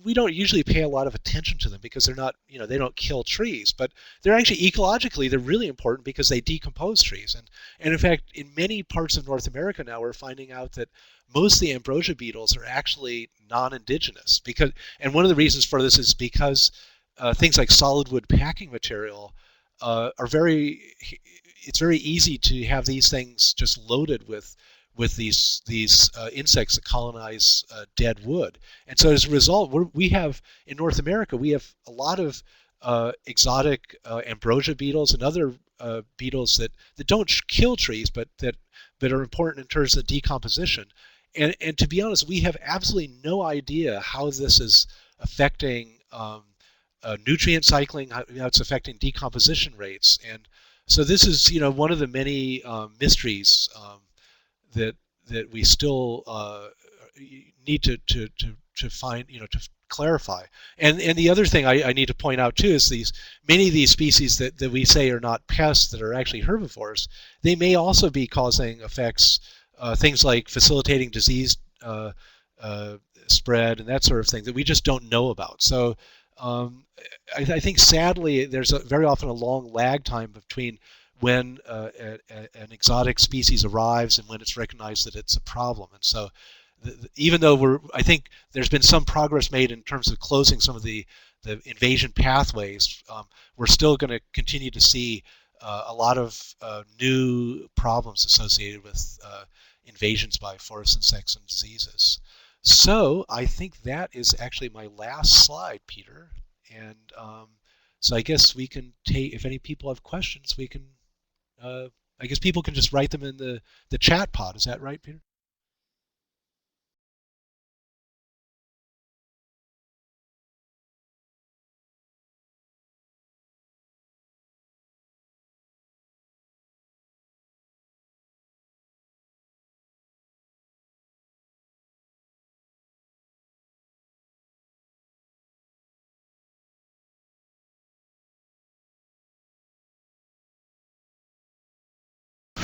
we don't usually pay a lot of attention to them because they're not, they don't kill trees, but they're actually ecologically they're really important because they decompose trees. And in fact, in many parts of North America now, we're finding out that most of the Ambrosia beetles are actually non-indigenous. And one of the reasons for this is because things like solid wood packing material are it's very easy to have these things just loaded with these insects that colonize dead wood. And so as a result, we have in North America, we have a lot of exotic Ambrosia beetles and other beetles that don't kill trees, but that are important in terms of decomposition. And to be honest, we have absolutely no idea how this is affecting nutrient cycling, how it's affecting decomposition rates. And so this is one of the many mysteries that we still need to find, to clarify. And the other thing I need to point out too is many of these species that we say are not pests that are actually herbivores, they may also be causing effects, things like facilitating disease spread and that sort of thing that we just don't know about. So I think sadly there's very often a long lag time between when an exotic species arrives and when it's recognized that it's a problem. And so even though I think there's been some progress made in terms of closing some of the invasion pathways, we're still going to continue to see a lot of new problems associated with invasions by forest insects and diseases. So I think that is actually my last slide, Peter. And so I guess we can take, if any people have questions, we can I guess people can just write them in the chat pod. Is that right, Peter?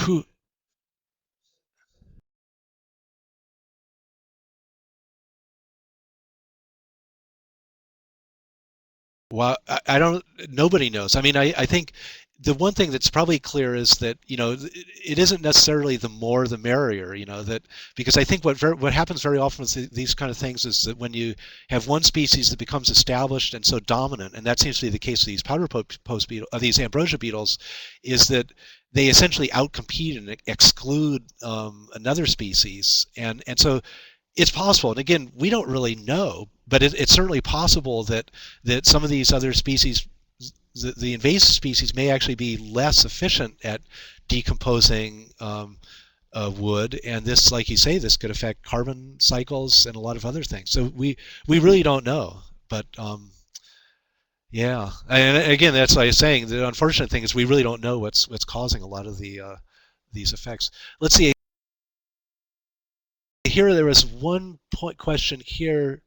Whew. Well, I don't. Nobody knows. I mean, I think the one thing that's probably clear is that it isn't necessarily the more the merrier. That because I think what happens very often with these kind of things is that when you have one species that becomes established and so dominant, and that seems to be the case with these powder post beetle, these ambrosia beetles, is that they essentially outcompete and exclude another species, and so it's possible. And again, we don't really know, but it's certainly possible that some of these other species, the invasive species, may actually be less efficient at decomposing wood. And this, like you say, this could affect carbon cycles and a lot of other things. So we really don't know. But yeah, and again, that's why I was saying the unfortunate thing is we really don't know what's causing a lot of these effects. Let's see. Here, there was one point question here.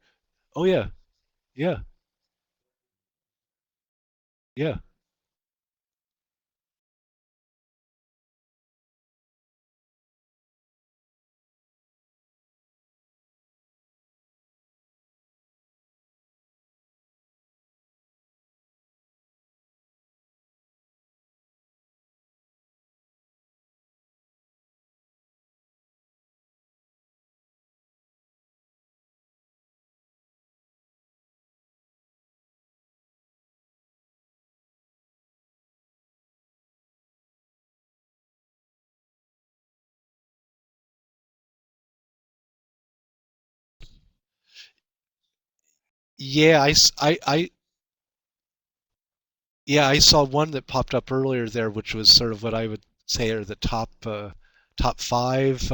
Oh yeah, yeah, yeah. Yeah, yeah, I saw one that popped up earlier there, which was sort of what I would say are the top five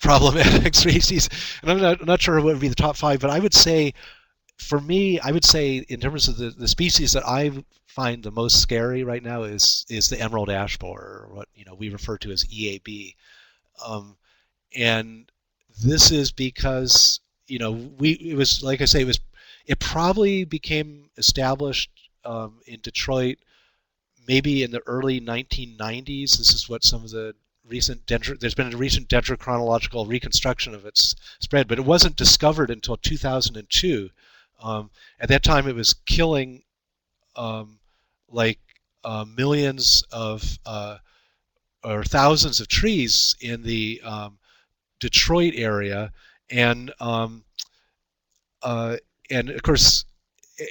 problematic species. And I'm not sure what would be the top five, but I would say for me, I would say in terms of the species that I find the most scary right now is the emerald ash borer, or what we refer to as EAB. Um, and this is because we it was like I say it probably became established in Detroit maybe in the early 1990s. This is what some of the there's been a recent dendrochronological reconstruction of its spread, but it wasn't discovered until 2002. At that time, it was killing um, like millions of or thousands of trees in the Detroit area, and uh, and of course,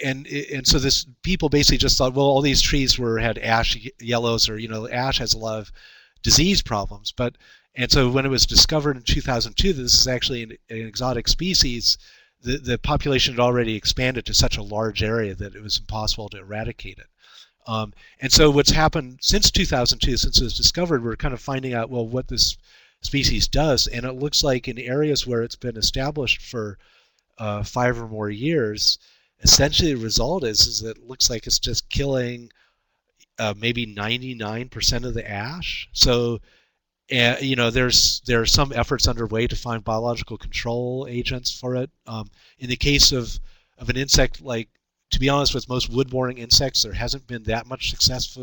and so this people basically just thought, well, all these trees had ash yellows, or ash has a lot of disease problems, but and so when it was discovered in 2002 that this is actually an exotic species, the population had already expanded to such a large area that it was impossible to eradicate it. And so what's happened since 2002, since it was discovered, we're kind of finding out, well, what this species does, and it looks like in areas where it's been established for 5 or more years, essentially the result is that it looks like it's just killing maybe 99% of the ash. So there are some efforts underway to find biological control agents for it. In the case of an insect like, to be honest, with most wood-boring insects, there hasn't been that much success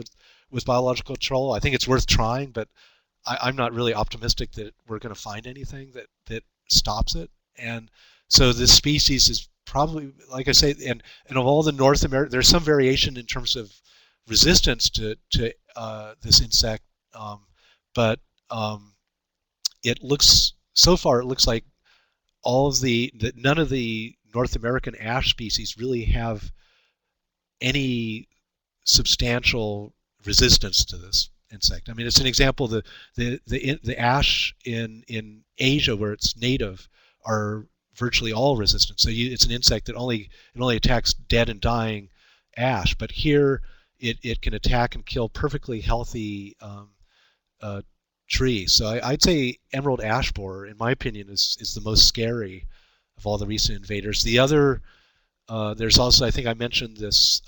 with biological control. I think it's worth trying, but I'm not really optimistic that we're going to find anything that stops it. And so this species is probably, like I say, and of all the North America, there's some variation in terms of resistance to this insect, but um, it looks so far it looks like all of none of the North American ash species really have any substantial resistance to this insect. I mean, it's an example. The ash in Asia, where it's native, are virtually all resistant. So it's an insect that only attacks dead and dying ash. But here, it can attack and kill perfectly healthy uh, trees. So I'd say emerald ash borer, in my opinion, is the most scary of all the recent invaders. The other there's also, I think I mentioned this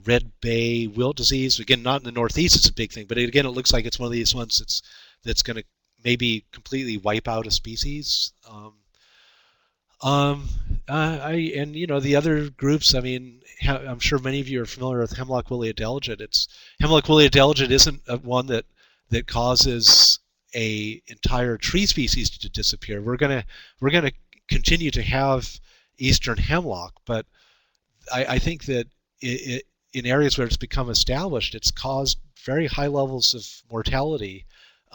red bay wilt disease. Again, not in the Northeast, it's a big thing, but again, it looks like it's one of these ones that's going to maybe completely wipe out a species. Um, I and the other groups. I mean, I'm sure many of you are familiar with hemlock woolly adelgid. It's hemlock woolly adelgid isn't one that causes a entire tree species to disappear. We're gonna continue to have eastern hemlock, but I think that in areas where it's become established, it's caused very high levels of mortality.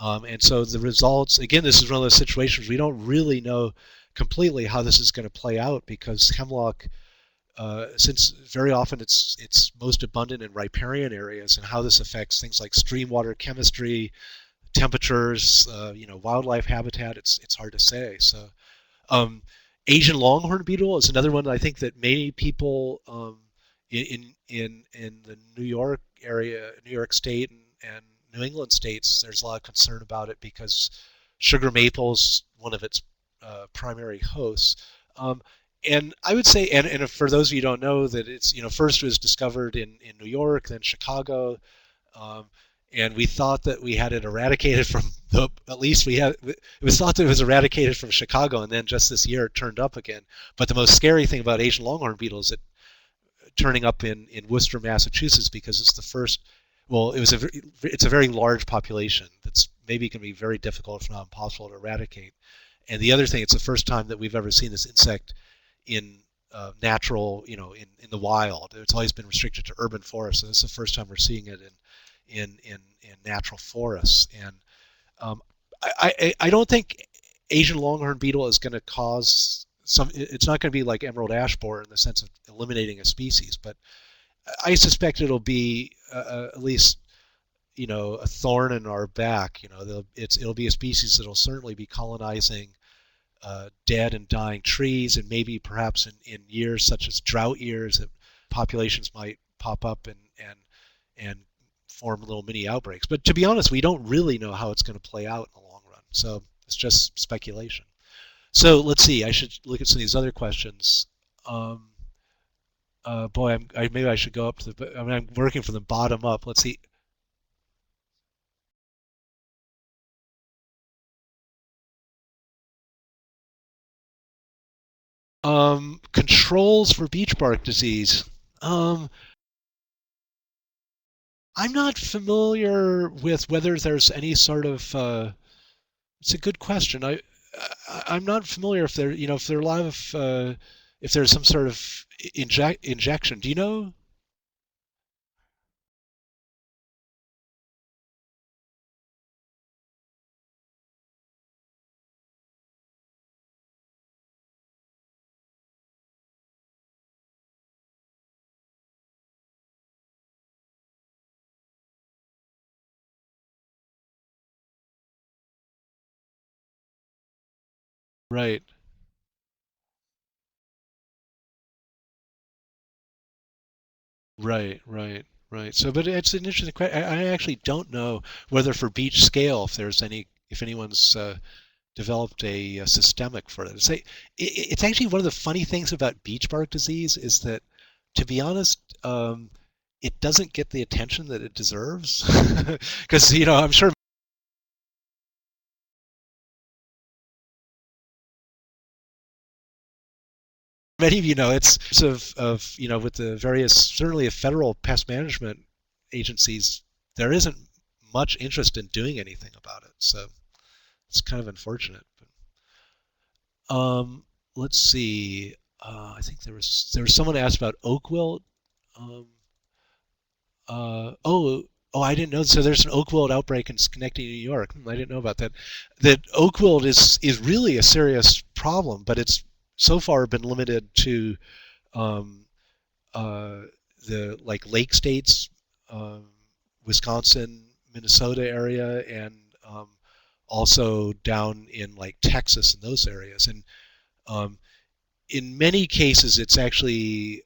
And so the results, again, this is one of those situations we don't really know completely how this is going to play out, because hemlock, since very often it's most abundant in riparian areas, and how this affects things like stream water chemistry, temperatures, wildlife habitat, it's hard to say. So um, Asian longhorn beetle is another one that I think that many people in the New York area, New York State, and New England states, there's a lot of concern about it because sugar maple's one of its primary hosts. And I would say, and for those of you who don't know, that it's first was discovered in New York, then Chicago, um, and we thought that we had it eradicated from at least it was thought that it was eradicated from Chicago, and then just this year it turned up again. But the most scary thing about Asian longhorn beetle is it turning up in Worcester, Massachusetts, because it's the first. Well, it's a very large population that's maybe going to be very difficult, if not impossible, to eradicate. And the other thing, it's the first time that we've ever seen this insect in natural, in the wild. It's always been restricted to urban forests, so this is the first time we're seeing it in natural forests. And I don't think Asian longhorn beetle is going to cause some. It's not going to be like emerald ash borer in the sense of eliminating a species, but I suspect it'll be at least a thorn in our back. It'll be a species that'll certainly be colonizing dead and dying trees, and maybe perhaps in years such as drought years, that populations might pop up and form little mini outbreaks. But to be honest, we don't really know how it's going to play out in the long run. So it's just speculation. So let's see. I should look at some of these other questions. Um, Boy, maybe I should go up to the. I mean, I'm working from the bottom up. Let's see. Controls for beech bark disease. Um, I'm not familiar with whether there's any sort of. It's a good question. I'm not familiar if there, if there are a lot of, if there's some sort of injection. Do you know? Right, right. So, but it's an interesting question. I actually don't know whether for beech scale, if there's any, if anyone's developed a systemic for it. It's actually one of the funny things about beech bark disease is that, to be honest, it doesn't get the attention that it deserves. Because I'm sure many of you know it's of with the various certainly the federal pest management agencies, there isn't much interest in doing anything about it. So it's kind of unfortunate. Um, let's see. I think there was someone asked about oak wilt. Um, oh, I didn't know. So there's an oak wilt outbreak in Schenectady, New York. I didn't know about that. That oak wilt is really a serious problem, but it's so far been limited to um, uh, the like lake states, um, Wisconsin, Minnesota area, and also down in like Texas and those areas. And um, in many cases, it's actually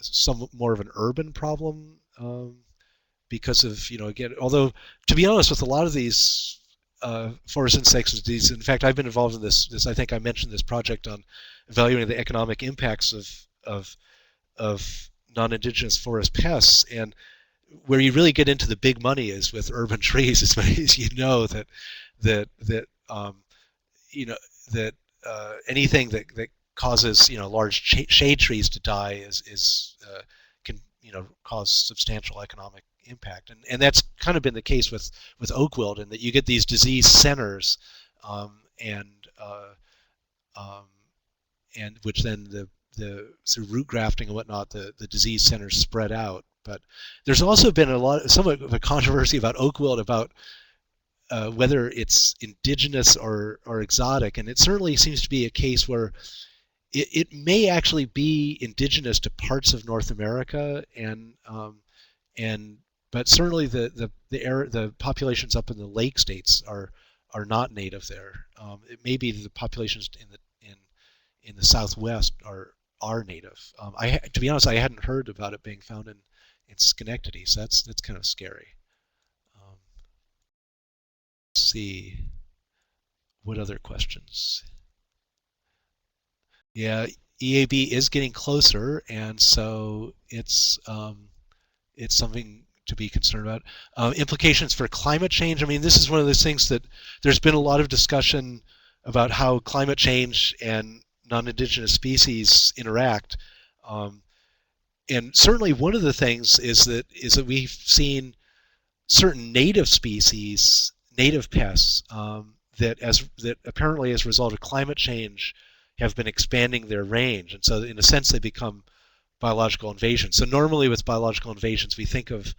some more of an urban problem because of again. Although to be honest, with a lot of these forest insects disease, in fact, I've been involved in this. I think I mentioned this project on evaluating the economic impacts of non-indigenous forest pests, and where you really get into the big money is with urban trees. As many as you know that you know that anything that causes large shade trees to die can cause substantial economic impact, and that's kind of been the case with oak wilt, in that you get these disease centers, and um, and which then the through root grafting and whatnot, the disease centers spread out. But there's also been somewhat of a controversy about oak wilt, about whether it's indigenous or exotic, and it certainly seems to be a case where it may actually be indigenous to parts of North America, and but certainly the populations up in the lake states are not native there. It may be that the populations in the Southwest are native. To be honest, I hadn't heard about it being found in Schenectady, so that's kind of scary. Um, let's see what other questions. Yeah, EAB is getting closer, and so it's something to be concerned about. Implications for climate change. I mean, this is one of those things that there's been a lot of discussion about how climate change and non-indigenous species interact. Um, and certainly one of the things is that we've seen certain native species, native pests, that apparently as a result of climate change have been expanding their range, and so in a sense they become biological invasions. So normally with biological invasions, we think of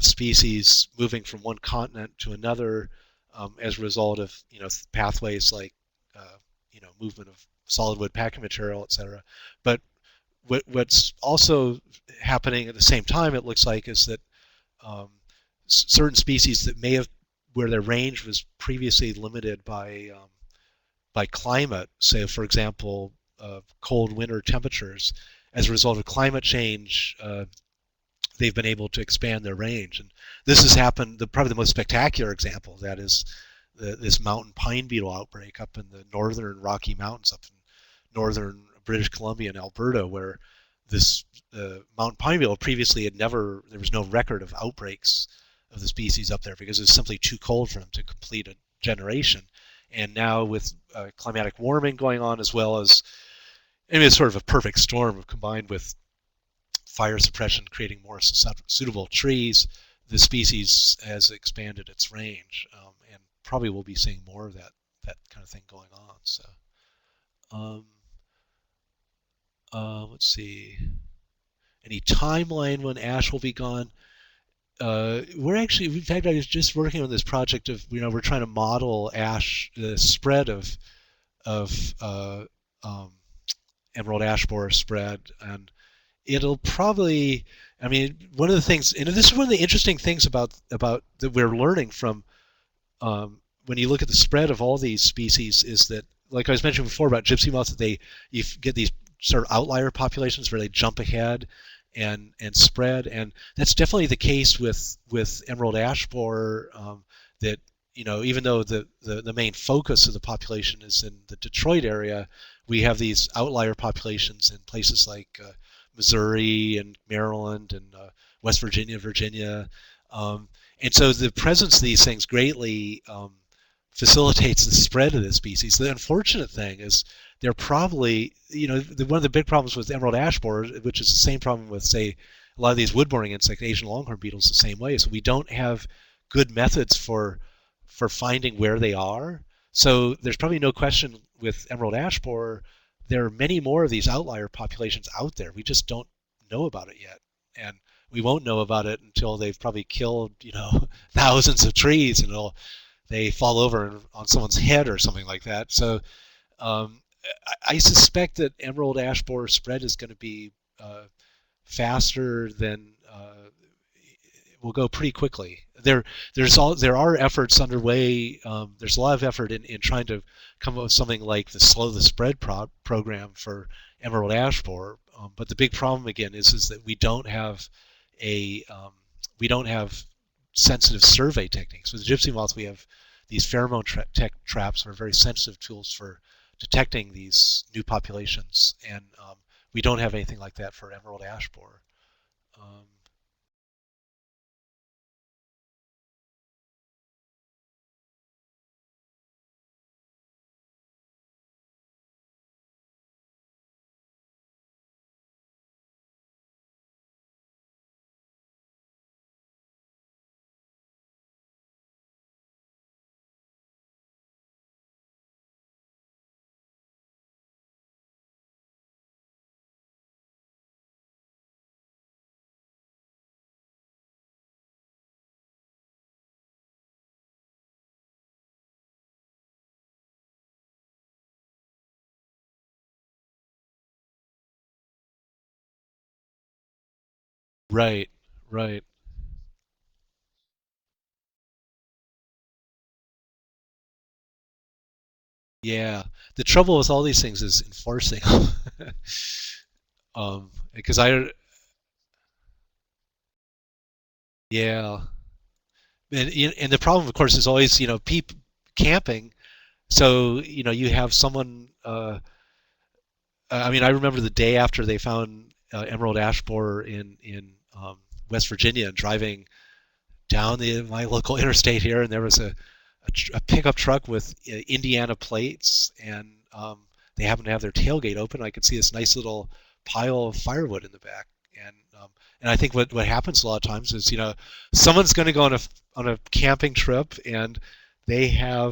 species moving from one continent to another as a result of pathways like movement of solid wood packing material, etc. But what's also happening at the same time, it looks like, is that um, certain species that may have, where their range was previously limited by by climate. So, for example, cold winter temperatures. As a result of climate change, they've been able to expand their range. And this has happened, probably the most spectacular example of that is this mountain pine beetle outbreak up in the northern Rocky Mountains, up in northern British Columbia and Alberta, where this mountain pine beetle previously there was no record of outbreaks of the species up there because it was simply too cold for them to complete a generation. And now with climatic warming going on, as well as, I mean, it's sort of a perfect storm combined with fire suppression creating more suitable trees, the species has expanded its range, and probably we'll be seeing more of that kind of thing going on. So, um, let's see, any timeline when ash will be gone? We're actually, in fact, I was just working on this project of, we're trying to model ash, the spread of um, emerald ash borer spread, and it'll probably, I mean, one of the things, and this is one of the interesting things about that we're learning from when you look at the spread of all these species, is that, like I was mentioning before about gypsy moths, that you get these sort of outlier populations where they jump ahead and spread, and that's definitely the case with emerald ash borer. That even though the main focus of the population is in the Detroit area, we have these outlier populations in places like Missouri and Maryland and West Virginia, and so the presence of these things greatly facilitates the spread of the species. The unfortunate thing is they're probably, one of the big problems with emerald ash borer, which is the same problem with, say, a lot of these wood-boring insects, Asian longhorn beetles, the same way. So we don't have good methods for finding where they are. So there's probably no question with emerald ash borer, there are many more of these outlier populations out there. We just don't know about it yet, and we won't know about it until they've probably killed, thousands of trees, and they fall over on someone's head or something like that. So I suspect that emerald ash borer spread is going to be faster than will go pretty quickly. There are efforts underway. There's a lot of effort in trying to come up with something like the Slow the Spread program for emerald ash borer. But the big problem again is that we don't have sensitive survey techniques. With the gypsy moth, we have these pheromone traps that are very sensitive tools for detecting these new populations, and we don't have anything like that for emerald ash borer. Right, right. Yeah. The trouble with all these things is enforcing them. Because yeah. And the problem, of course, is always, people camping. So, you have someone, I mean, I remember the day after they found emerald ash borer in West Virginia, and driving down my local interstate here, and there was a pickup truck with Indiana plates, and they happened to have their tailgate open. I could see this nice little pile of firewood in the back, and I think what happens a lot of times is, someone's going to go on a camping trip, and they're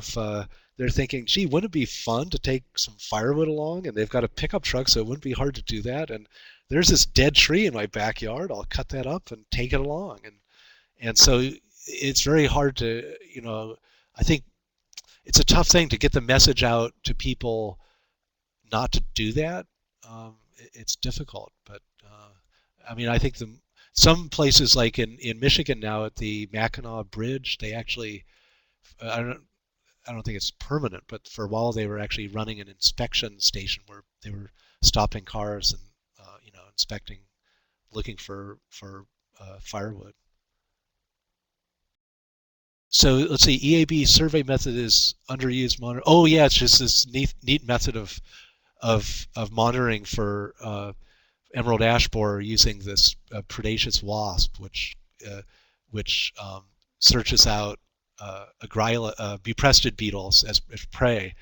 thinking, gee, wouldn't it be fun to take some firewood along? And they've got a pickup truck, so it wouldn't be hard to do that. And there's this dead tree in my backyard. I'll cut that up and take it along. And so it's very hard to, I think it's a tough thing to get the message out to people not to do that. It's difficult, but I mean, I think some places like in Michigan now at the Mackinac Bridge, they actually, I don't I don't think it's permanent, but for a while they were actually running an inspection station where they were stopping cars and inspecting, looking for firewood. So let's see, EAB survey method is underused monitor. Oh yeah, it's just this neat method of monitoring for emerald ash borer using this predaceous wasp, uh, which searches out buprested beetles as prey,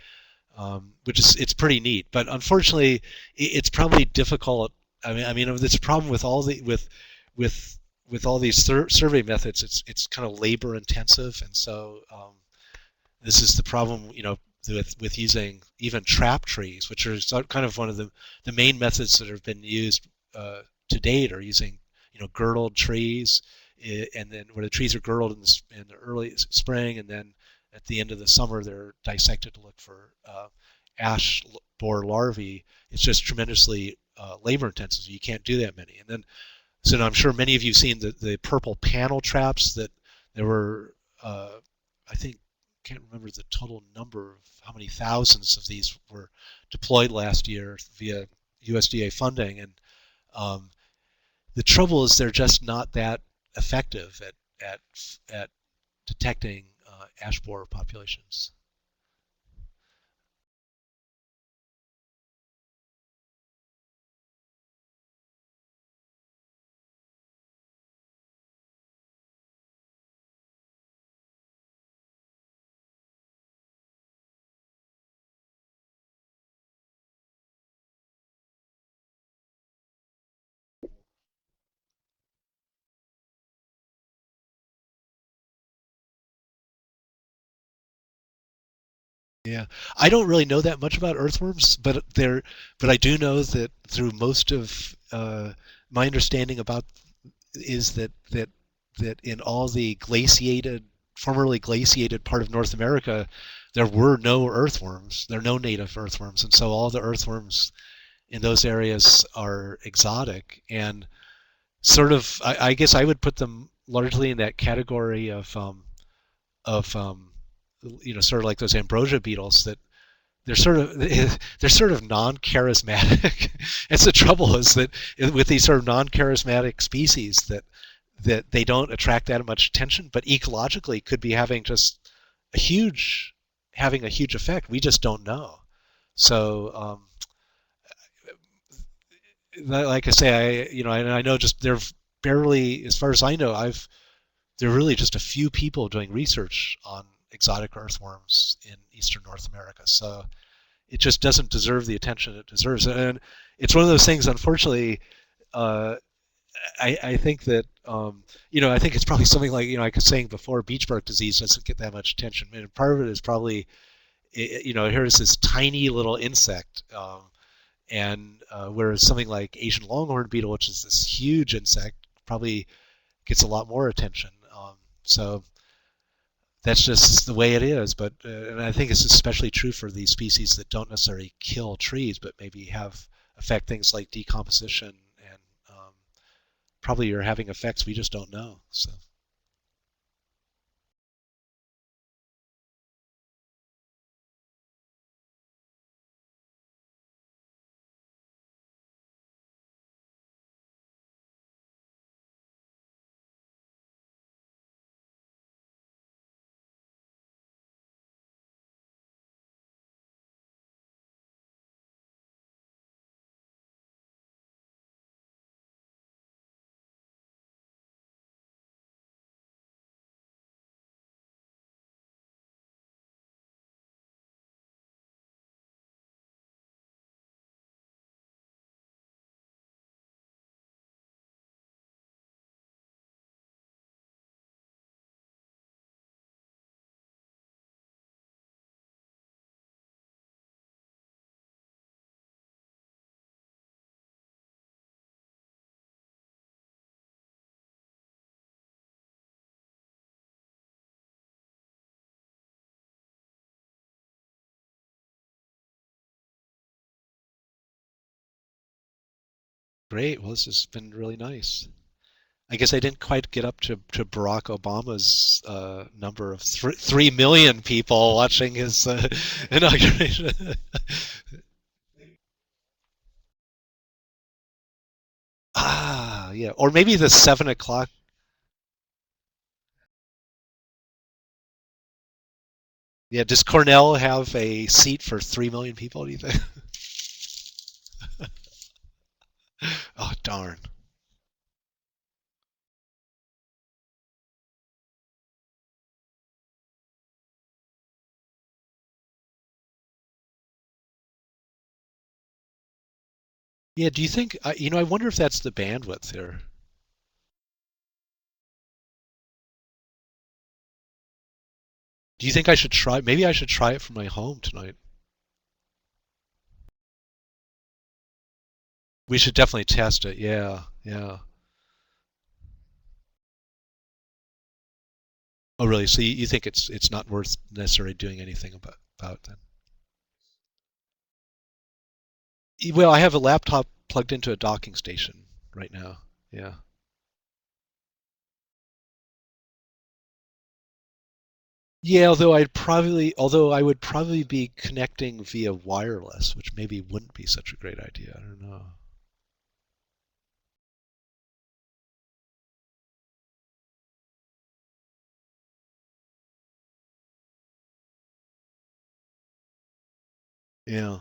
which is it's pretty neat. But unfortunately, it's probably difficult. I mean, it's a problem with all the with with all these survey methods. It's kind of labor intensive, and so this is the problem, with using even trap trees, which are kind of one of the main methods that have been used to date, are using girdled trees, and then where the trees are girdled in the early spring, and then at the end of the summer they're dissected to look for ash borer larvae. It's just tremendously labor intensive. So you can't do that many. And then, so I'm sure many of you have seen the purple panel traps that there were. I think, can't remember the total number of how many thousands of these were deployed last year via USDA funding, and um, the trouble is they're just not that effective at detecting ash borer populations. Yeah, I don't really know that much about earthworms, but I do know that through most of my understanding about is that in all the formerly glaciated part of North America, there were no earthworms. There are no native earthworms, and so all the earthworms in those areas are exotic. And sort of, I guess I would put them largely in that category of sort of like those ambrosia beetles that they're sort of they're sort of non-charismatic. It's the trouble is that with these sort of non-charismatic species that they don't attract that much attention, but ecologically could be a huge having a huge effect. We just don't know. So like I say, I know just there barely, as far as I know, there are really just a few people doing research on exotic earthworms in eastern North America. So it just doesn't deserve the attention it deserves. And it's one of those things, unfortunately, uh, I think that, I think it's probably something like, I was saying before, beech bark disease doesn't get that much attention. I mean, part of it is probably, here's this tiny little insect, and whereas something like Asian longhorn beetle, which is this huge insect, probably gets a lot more attention. So that's just the way it is. But and I think it's especially true for these species that don't necessarily kill trees, but maybe affect things like decomposition, and probably are having effects we just don't know. So great. Well, this has been really nice. I guess I didn't quite get up to Barack Obama's number of 3 million people watching his inauguration. Ah, yeah. Or maybe the 7 o'clock. Yeah, does Cornell have a seat for 3 million people, do you think? Oh, darn. Yeah, do you think, I wonder if that's the bandwidth here. Do you think I should try? Maybe I should try it from my home tonight. We should definitely test it. Yeah, yeah. Oh, really? So you think it's not worth necessarily doing anything about then? Well, I have a laptop plugged into a docking station right now. Yeah. Yeah, although I would probably be connecting via wireless, which maybe wouldn't be such a great idea. I don't know. Yeah.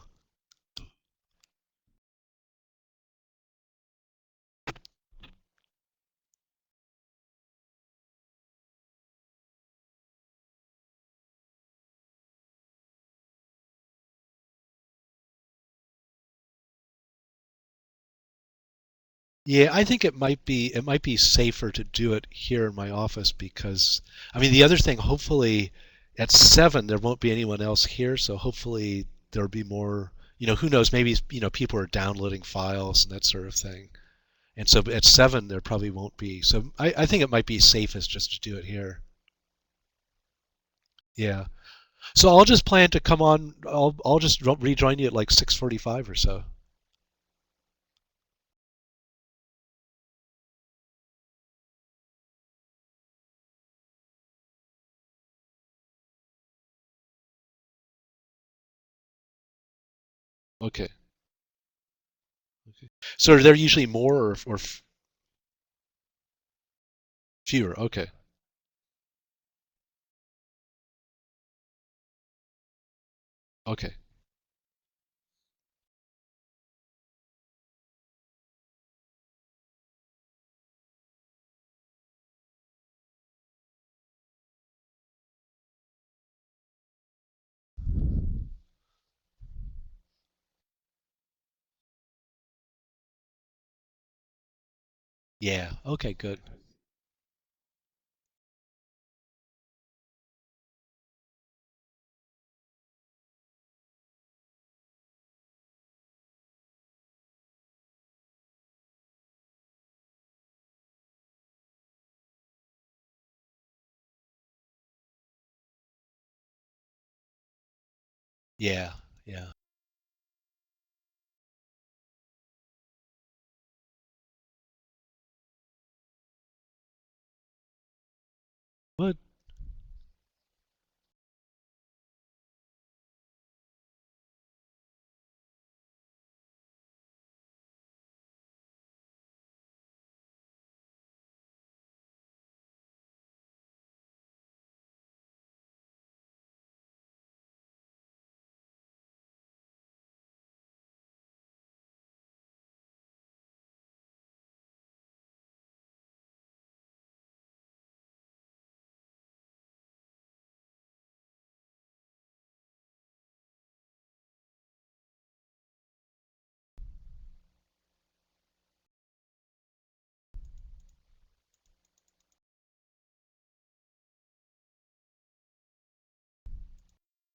Yeah, I think it might be safer to do it here in my office because I mean the other thing, hopefully at 7 there won't be anyone else here, so hopefully there'll be more, who knows, maybe people are downloading files and that sort of thing. And so at 7 there probably won't be. So I think it might be safest just to do it here. Yeah. So I'll just plan to come on. I'll just rejoin you at like 6:45 or so. Okay. Okay. So are there usually more or fewer? Okay. Okay. Yeah. Okay. Good. Yeah. Yeah.